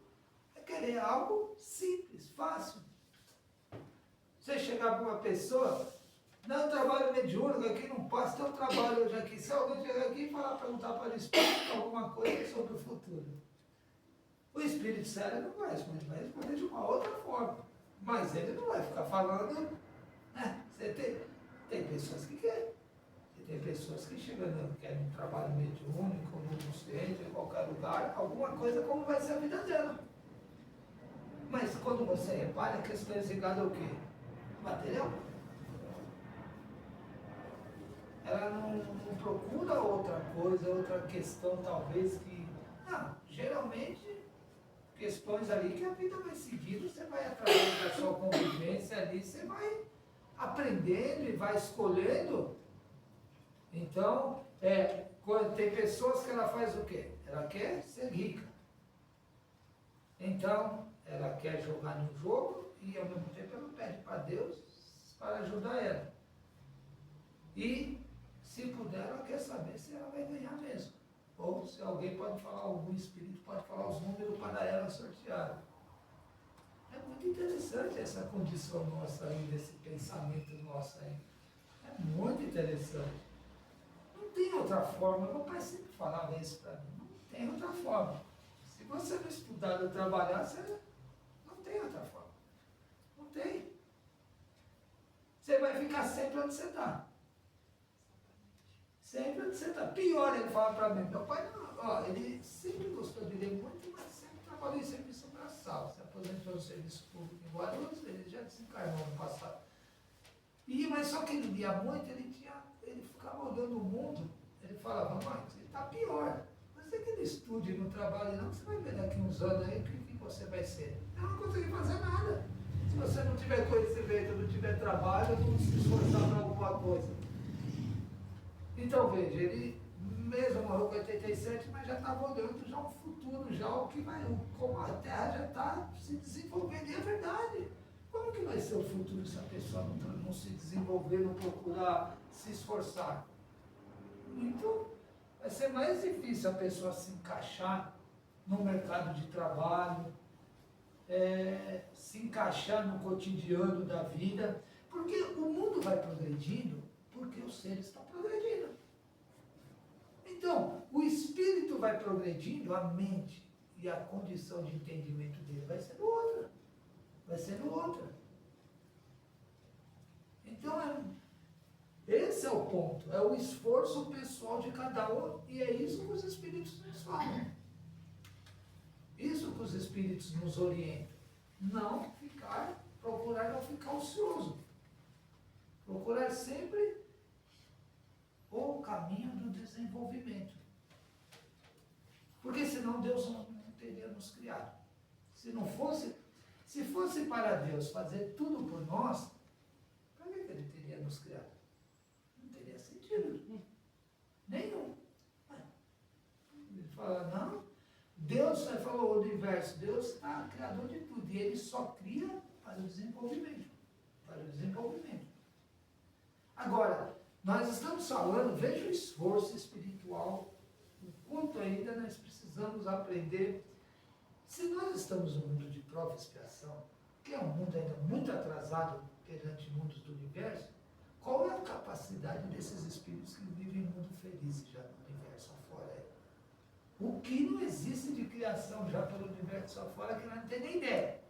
é querer algo simples, fácil. Você chegar para uma pessoa, não, trabalho mediúnico, aqui não passa, tem um trabalho hoje aqui. Se alguém chegar aqui e perguntar para o espírito alguma coisa sobre o futuro, o espírito sério não vai responder, vai responder de uma outra forma. Mas ele não vai ficar falando, né? Você tem pessoas que querem. Tem pessoas que chegam, querem um trabalho mediúnico, no centro, em qualquer lugar, alguma coisa, como vai ser a vida dela. Mas quando você repara, a questão é ligada ao quê? Material. Ela não procura outra coisa, outra questão talvez que... Não, geralmente, questões ali que a vida vai seguindo, você vai através da sua convivência ali, você vai aprendendo e vai escolhendo. Então, quando tem pessoas que ela faz o quê? Ela quer ser rica. Então, ela quer jogar no jogo e ao mesmo tempo ela pede para Deus para ajudar ela. E, se puder, ela quer saber se ela vai ganhar mesmo. Ou se alguém pode falar, algum espírito pode falar os números para ela sortear. É muito interessante essa condição nossa ainda, esse pensamento nosso ainda. É muito interessante. Não tem outra forma, meu pai sempre falava isso para mim, não tem outra forma. Se você não estudar ou trabalhar, você não tem outra forma. Não tem. Você vai ficar sempre onde você está. Sempre onde você está. Pior, ele fala para mim, meu pai não, ó, ele sempre gostou de ler muito, mas sempre trabalhou em serviço braçal. Se aposentou no serviço público em Guarulhos, ele já desencarnou no passado. Mas só que ele lia muito, ele ficava olhando o mundo, ele falava, mas ele está pior. Mas é que ele estude e não trabalhe não, você vai ver daqui uns anos aí o que você vai ser. Eu não consegui fazer nada. Se você não tiver conhecimento, não tiver trabalho, não se esforçar para alguma coisa. Então veja, ele mesmo morreu com 87, mas já estava olhando já o futuro, já o que vai, como a Terra já está se desenvolvendo, e é verdade. Como que vai ser o futuro se a pessoa não se desenvolver, não procurar se esforçar? Então, vai ser mais difícil a pessoa se encaixar no mercado de trabalho, se encaixar no cotidiano da vida, porque o mundo vai progredindo, porque o ser está progredindo. Então, o espírito vai progredindo, a mente e a condição de entendimento dele vai sendo outra. Vai sendo outra. Então, esse é o ponto, é o esforço pessoal de cada um, e é isso que os espíritos nos falam. Isso que os espíritos nos orientam. Não procurar não ficar ocioso. Procurar sempre o caminho do desenvolvimento. Porque senão Deus não teria nos criado. Se fosse para Deus fazer tudo por nós, para que Ele teria nos criado? Não teria sentido. Nenhum. Ele fala, não. Deus falou o universo, Deus está criador de tudo. E Ele só cria para o desenvolvimento. Para o desenvolvimento. Agora, nós estamos falando, veja o esforço espiritual, o quanto ainda nós precisamos aprender. Se nós estamos num mundo de prova e expiação, que é um mundo ainda muito atrasado perante mundos do universo, qual é a capacidade desses espíritos que vivem em mundo feliz já no universo afora? O que não existe de criação já pelo universo afora que nós não tem nem ideia.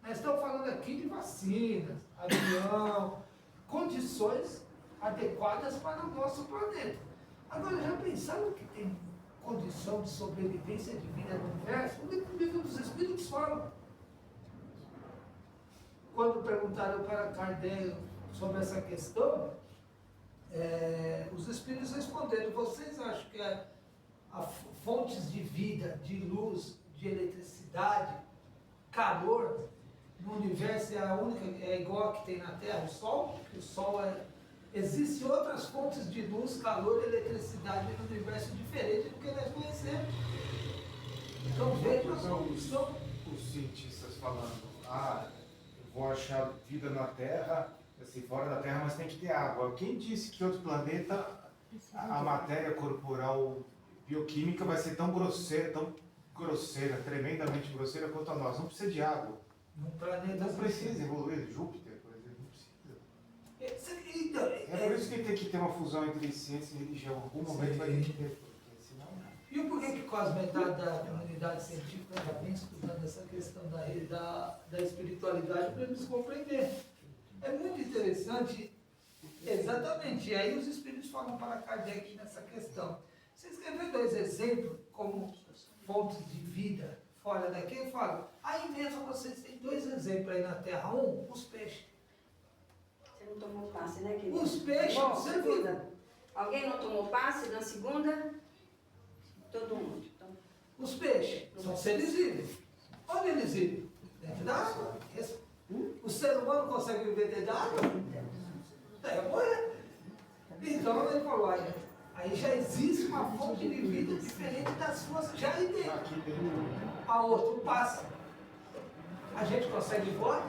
Nós estamos falando aqui de vacinas, avião, condições adequadas para o nosso planeta. Agora, já pensaram que tem condição de sobrevivência de vida no universo? O livro dos Espíritos fala. Quando perguntaram para Kardec sobre essa questão, os Espíritos responderam: vocês acham que fontes de vida, de luz, de eletricidade, calor no universo é a única, é igual a que tem na Terra, o Sol? Que o Sol Existem outras fontes de luz, calor e eletricidade no universo diferente do que nós conhecemos. Então vejam a solução. Os cientistas falando, eu vou achar vida na Terra, assim, fora da Terra, mas tem que ter água. Quem disse que outro planeta, a matéria corporal bioquímica vai ser tão grosseira, tremendamente grosseira quanto a nós? Não precisa de água. No planeta Não precisa evoluir. Júpiter, por exemplo, não precisa. Então, É por isso que tem que ter uma fusão entre ciência e religião. Em algum momento vai ter que ter, porque senão não. E por que quase metade da comunidade científica já vem estudando essa questão da espiritualidade para eles compreender? É muito interessante, exatamente. E aí os espíritos falam para Kardec nessa questão. Vocês querem ver 2 exemplos como fontes de vida fora daqui? Eu falo, aí mesmo vocês têm 2 exemplos aí na Terra. Os peixes. Você não tomou passe, né, querida? Os peixes, Bom, você segunda. Alguém não tomou passe na segunda? Todo mundo. Então, Os peixes são seres vivos. Onde eles vivem? Dentro da água. O ser humano consegue viver dentro da água? É morrer. Então ele falou, aí já existe uma fonte de vida diferente das suas, já aí dentro. Aqui dentro. A outra, o pássaro. A gente consegue voar?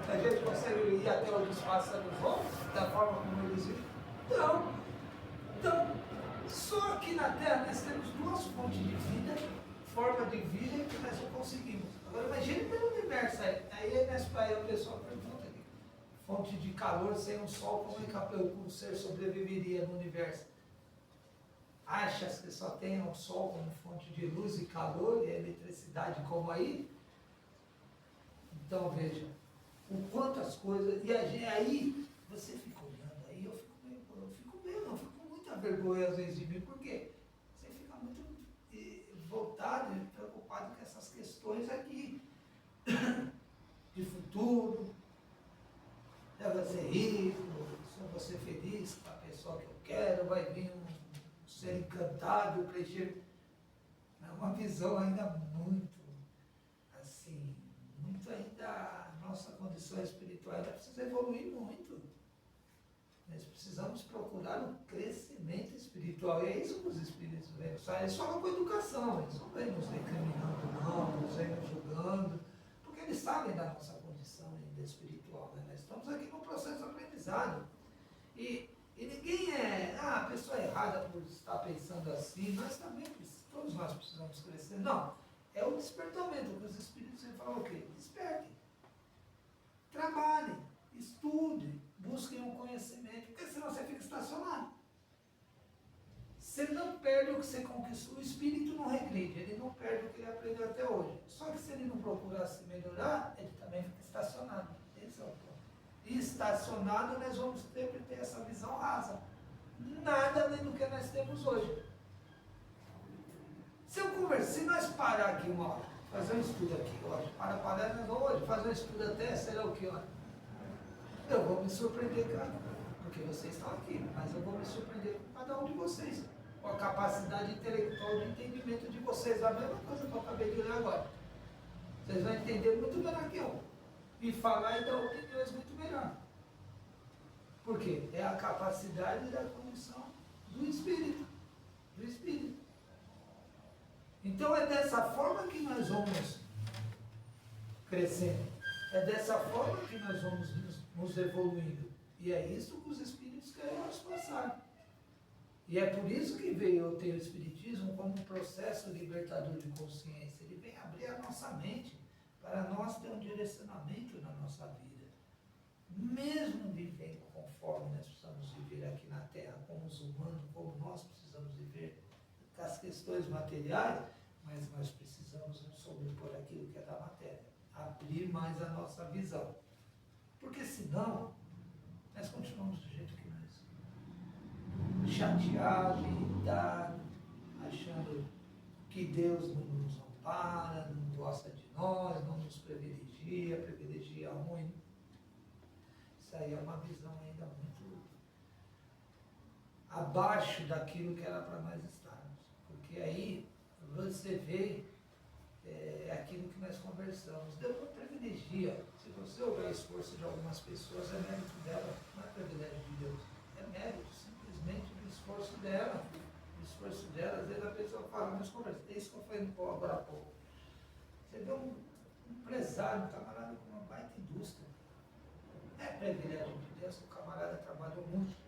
A gente consegue ir até onde os pássaros voam? Da forma como eles vivem? Não. Então, só aqui na Terra nós temos 2 fontes de vida, forma de vida que nós não conseguimos. Agora imagine pelo universo aí. Aí o pessoal pergunta aqui, fonte de calor sem um sol, como é que o ser sobreviveria no universo? Achas que só tem o sol como fonte de luz e calor e eletricidade como aí? Então veja, o quanto as coisas. E aí você fica olhando aí, eu fico muita vergonha às vezes de mim, porque você fica muito voltado e preocupado com essas questões aqui de futuro. Eu vou ser rico, se eu vou ser feliz com a pessoa que eu quero, vai vir um ser encantado, preencher. É uma visão ainda muito, assim, muito ainda a nossa condição espiritual ainda precisa evoluir muito. Nós precisamos procurar o crescimento espiritual. E é isso que os espíritos vêm. Eles falam com educação, eles não vêm nos recriminando, não, nos vêm nos julgando, porque eles sabem da nossa condição ainda espiritual. Né? Nós estamos aqui no processo de aprendizado. E ninguém a pessoa é errada por estar pensando assim, nós também, todos nós precisamos crescer. Não, é o despertamento, que os espíritos sempre falam o quê? Despertem. Trabalhem, estudem, busquem um conhecimento, porque senão você fica estacionado. Você não perde o que você conquistou, o espírito não regride, ele não perde o que ele aprendeu até hoje. Só que se ele não procurar se melhorar, ele também fica estacionado. Esse é o ponto. E estacionado nós vamos sempre ter essa visão rasa. Nada além do que nós temos hoje. Se nós parar aqui uma hora, fazer um estudo aqui hoje, nós vamos hoje fazer um estudo até, sei lá o que, olha. Eu vou me surpreender, cara, porque vocês estão aqui, mas eu vou me surpreender com cada um de vocês, com a capacidade intelectual de entendimento de vocês, a mesma coisa que eu acabei de ler agora. Vocês vão entender muito melhor que eu, e falar e dar opiniões muito melhor. Por quê? É a capacidade da condição do espírito, Então é dessa forma que nós vamos crescendo, é dessa forma que nós vamos nos evoluindo. E é isso que os espíritos querem nos passar. E é por isso que veio ter o espiritismo como um processo libertador de consciência. Ele vem abrir a nossa mente para nós ter um direcionamento na nossa vida. Mesmo vivendo conforme nós precisamos viver aqui na Terra, como os humanos, como nós precisamos viver, as questões materiais, mas nós precisamos nos sobrepor aquilo que é da matéria, abrir mais a nossa visão. Porque senão, nós continuamos do jeito que nós, chateado, irritado, achando que Deus não nos ampara, não gosta de nós, não nos privilegia ruim. Isso aí é uma visão ainda muito abaixo daquilo que era para nós estarmos. Porque aí você vê aquilo que nós conversamos. Deus não privilegia. Se você houver esforço de algumas pessoas, é mérito dela, não é privilégio de Deus. É mérito simplesmente do esforço dela. O esforço dela, às vezes a pessoa fala, mas conversa. É isso que eu falei agora há pouco. Você vê um empresário, um camarada com uma baita indústria. É privilégio de Deus que o camarada trabalhou muito.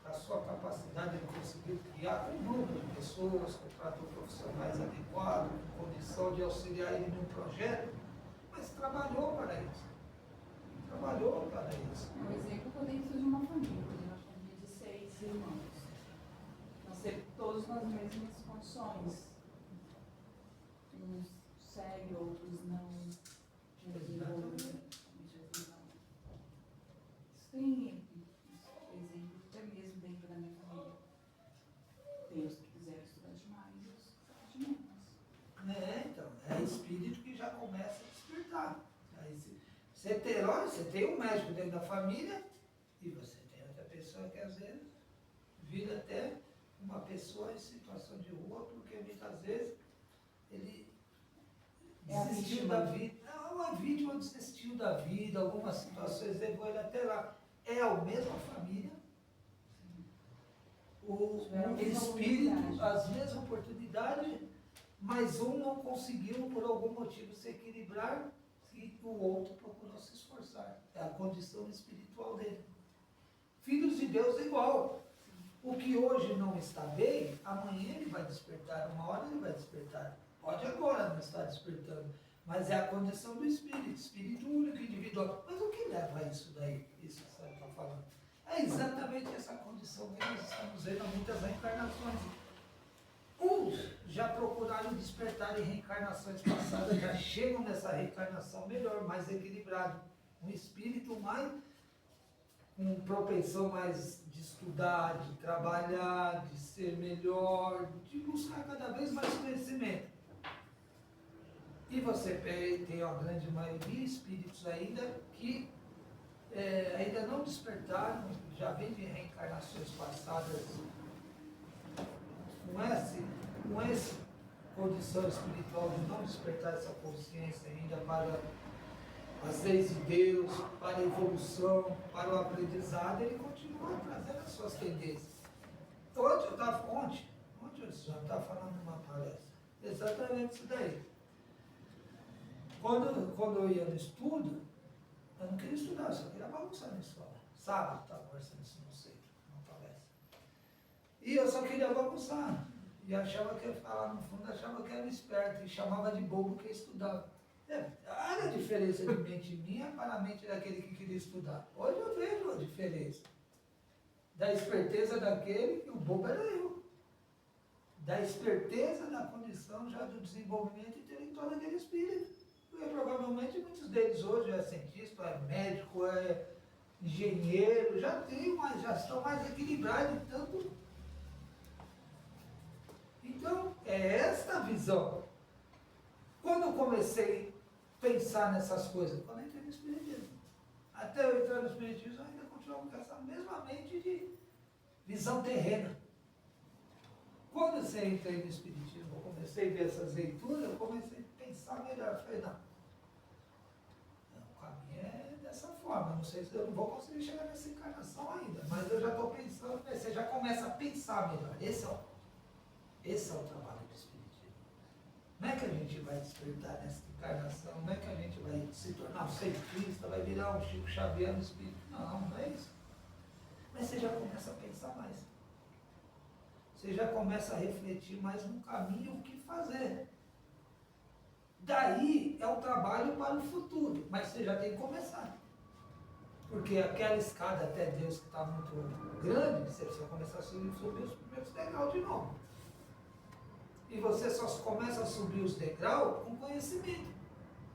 Com a sua capacidade, ele conseguiu criar um número de pessoas, contratou profissionais adequados, com condição de auxiliar ele num projeto, mas trabalhou para isso. Trabalhou para isso. Um exemplo foi dentro de uma família, uma família de 6 irmãos. Nós temos todos nas mesmas condições. Uns seguem, outros não. Isso tem exemplo até mesmo dentro da minha família. Tem os que quiseram estudar demais e os que quiseram de menos. Então, é espírito que já começa a despertar. Aí, você tem um médico dentro da família e você tem outra pessoa que às vezes vira até uma pessoa em situação de rua, porque muitas vezes ele desistiu da vida. Não, é uma vítima, desistiu da vida, algumas situações levou ele até lá. É a mesma família, o espírito, as mesmas oportunidades, mas um não conseguiu por algum motivo se equilibrar e o outro procurou se esforçar. É a condição espiritual dele. Filhos de Deus é igual. O que hoje não está bem, amanhã ele vai despertar, uma hora ele vai despertar. Pode agora não estar despertando, mas é a condição do espírito único, individual. Mas o que leva a isso daí? Isso que você está falando. É exatamente essa condição que nós estamos vendo há muitas reencarnações. Uns já procuraram despertar em reencarnações passadas, já chegam nessa reencarnação melhor, mais equilibrado. Um espírito mais, com propensão mais de estudar, de trabalhar, de ser melhor, de buscar cada vez mais conhecimento. E você tem a grande maioria espíritos ainda que ainda não despertaram, já vem de reencarnações passadas com essa condição espiritual de não despertar essa consciência ainda para as leis de Deus, para a evolução, para o aprendizado, ele continua trazendo as suas tendências. Ontem eu já estava falando numa palestra, exatamente isso daí. Quando eu ia no estudo, eu não queria estudar, eu só queria bagunçar na escola. Sábado eu estava conversando isso no centro, numa palestra. E eu só queria bagunçar. E achava que eu ficava no fundo, achava que era esperto, e chamava de bobo quem estudava. Olha a diferença de mente minha para a mente daquele que queria estudar. Hoje eu vejo a diferença. Da esperteza daquele, que o bobo era eu. Da esperteza da condição já do desenvolvimento intelectual daquele espírito. Porque provavelmente muitos deles hoje é cientista, é médico, é engenheiro, já estão mais equilibrados e tanto. Então, é esta visão. Quando eu comecei a pensar nessas coisas, quando eu entrei no Espiritismo, até eu entrar no Espiritismo, eu ainda continuava com essa mesma mente de visão terrena. Quando eu entrei no Espiritismo, eu comecei a ver essas leituras, eu comecei a pensar melhor. Eu falei, não, o caminho é dessa forma. Não sei se eu não vou conseguir chegar nessa encarnação ainda, mas eu já estou pensando, você já começa a pensar melhor. Esse é o trabalho do Espiritismo. Não é que a gente vai despertar nessa encarnação, não é que a gente vai se tornar um cientista, vai virar um Chico Xavier no Espírito. Não é isso. Mas você já começa a pensar mais. Você já começa a refletir mais no caminho o que fazer. Daí é um trabalho para o futuro, mas você já tem que começar. Porque aquela escada até Deus que está muito grande, você precisa começar a subir os primeiros degraus de novo. E você só começa a subir os degraus com conhecimento.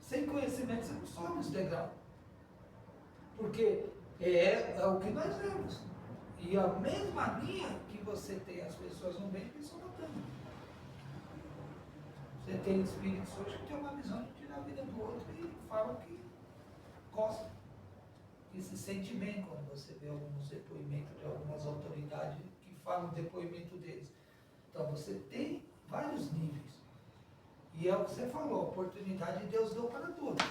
Sem conhecimento você não sobe os degraus. Porque é o que nós vemos. E a mesma linha que você tem as pessoas no bem, que estão matando. Você tem espíritos hoje que tem uma visão de tirar a vida do outro e falam que gostam. Que se sente bem quando você vê alguns depoimentos de algumas autoridades que falam o depoimento deles. Então você tem vários níveis. E é o que você falou, a oportunidade Deus deu para todos.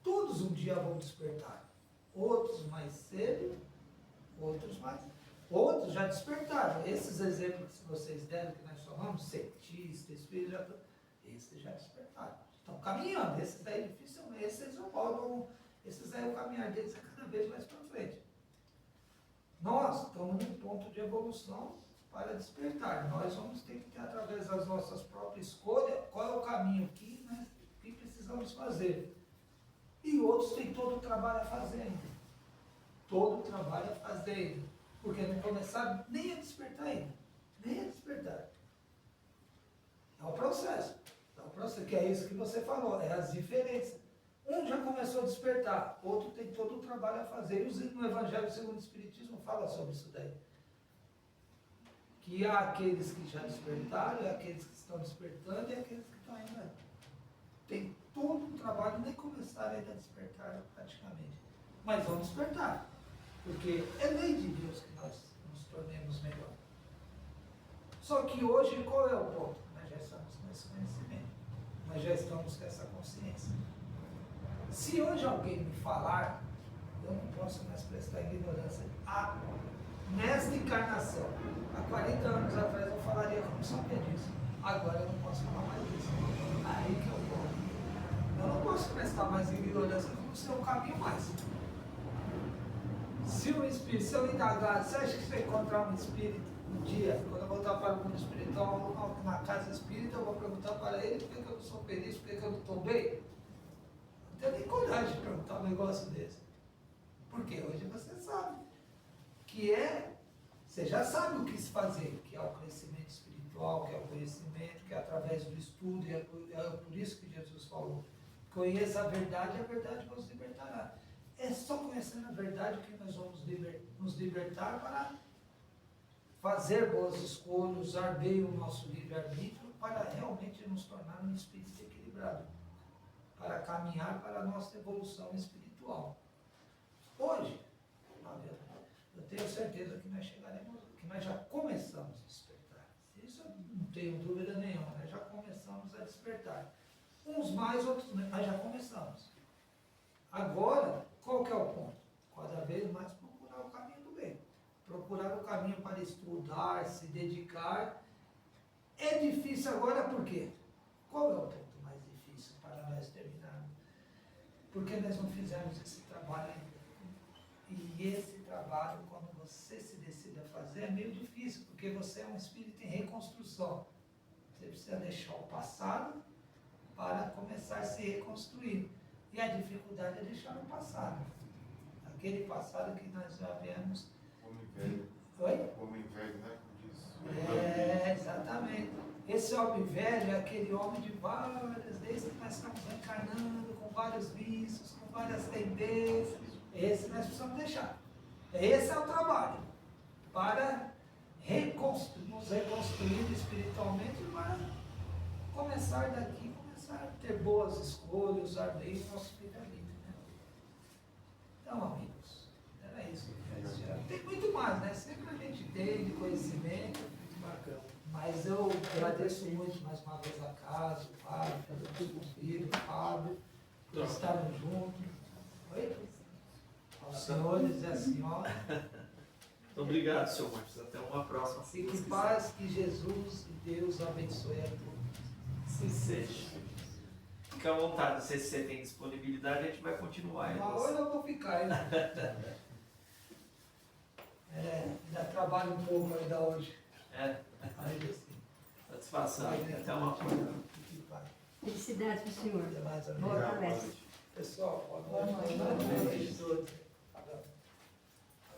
Todos um dia vão despertar. Outros mais cedo, outros já despertaram. Esses exemplos que vocês deram, que nós falamos, cientistas, espíritos, esses já despertaram. Estão caminhando. Esses daí dificilmente, esses não podem, esses aí o caminhar deles é cada vez mais para frente. Nós estamos num ponto de evolução para despertar. Nós vamos ter que ter, através das nossas próprias escolhas, qual é o caminho que precisamos fazer. E outros têm todo o trabalho a fazer ainda. Todo o trabalho a fazer ainda. Porque não começaram nem a despertar ainda. Nem a despertar. É o processo. É o processo, que é isso que você falou, é as diferenças. Um já começou a despertar, outro tem todo o trabalho a fazer. E no Evangelho segundo o Espiritismo fala sobre isso daí. Que há aqueles que já despertaram, e aqueles que estão despertando, e aqueles que estão ainda. Tem todo o trabalho, nem começaram ainda a despertar praticamente. Mas vão despertar. Porque é lei de Deus que nós nos tornemos melhor. Só que hoje, qual é o ponto? Nós já estamos com esse conhecimento. Nós já estamos com essa consciência. Se hoje alguém me falar, eu não posso mais prestar ignorância. Nesta encarnação, há 40 anos atrás eu falaria que eu não sabia disso. Agora eu não posso falar mais disso. Aí que eu vou. Eu não posso prestar mais ignorância como se eu caminho mais. Se eu indagar, você acha que se eu encontrar um espírito um dia, quando eu voltar para o mundo espiritual, na casa espírita, eu vou perguntar para ele por que eu não sou feliz, por que eu não estou bem? Não tenho nem coragem de perguntar um negócio desse. Porque hoje você sabe que você já sabe o que se fazer, que é o crescimento espiritual, que é o conhecimento, que é através do estudo, e é por isso que Jesus falou, conheça a verdade vos libertará. É só conhecendo a verdade que nós vamos nos libertar para fazer boas escolhas, usar bem o nosso livre-arbítrio para realmente nos tornar um espírito equilibrado, para caminhar para a nossa evolução espiritual. Hoje, eu tenho certeza que nós chegaremos, que nós já começamos a despertar. Isso eu não tenho dúvida nenhuma, nós já começamos a despertar. Uns mais, outros menos, mas já começamos. Agora, qual que é o ponto? Cada vez mais procurar o caminho do bem. Procurar o caminho para estudar, se dedicar. É difícil agora por quê? Qual é o ponto mais difícil para nós terminarmos? Porque nós não fizemos esse trabalho ainda. E esse trabalho, quando você se decide a fazer, é meio difícil, porque você é um espírito em reconstrução. Você precisa deixar o passado para começar a se reconstruir. E a dificuldade é deixar o passado. Aquele passado que nós já vemos. Homem velho. Oi? Homem velho, né? Como diz. Exatamente. Esse homem velho é aquele homem de várias, desde que nós estamos encarnando, com vários vícios, com várias tendências. Esse nós precisamos deixar. Esse é o trabalho. Para nos reconstruir espiritualmente, para começar daqui, começar a ter boas escolhas, usar bem o nosso livre-arbítrio. Né? Então, amigos, era isso que nós já. Tem muito mais, né? Sempre a gente tem de conhecimento, muito bacana. Mas eu agradeço muito mais uma vez a casa, o Fábio, pelo convite, o Fábio, por estarem juntos. Oi? Aos senhores e a senhora. Muito obrigado, senhor Marcos. Até uma próxima. Fique em paz, que Jesus e Deus abençoe a todos. Assim seja. Fica à vontade, se você tem disponibilidade, a gente vai continuar. Hoje eu vou ficar ainda. Ainda trabalho um pouco ainda hoje. Ainda assim. Satisfação. Até uma próxima. Fique em paz. Felicidades para o senhor. Até mais, amigo. Boa palestra. Pessoal, boa noite. Boa noite a todos.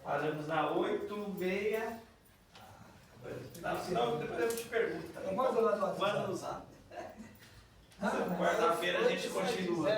Paramos na 8h30. Não, depois eu te pergunto. Tá? Eu mando lá no WhatsApp. Manda no zap. Quarta-feira a gente continua.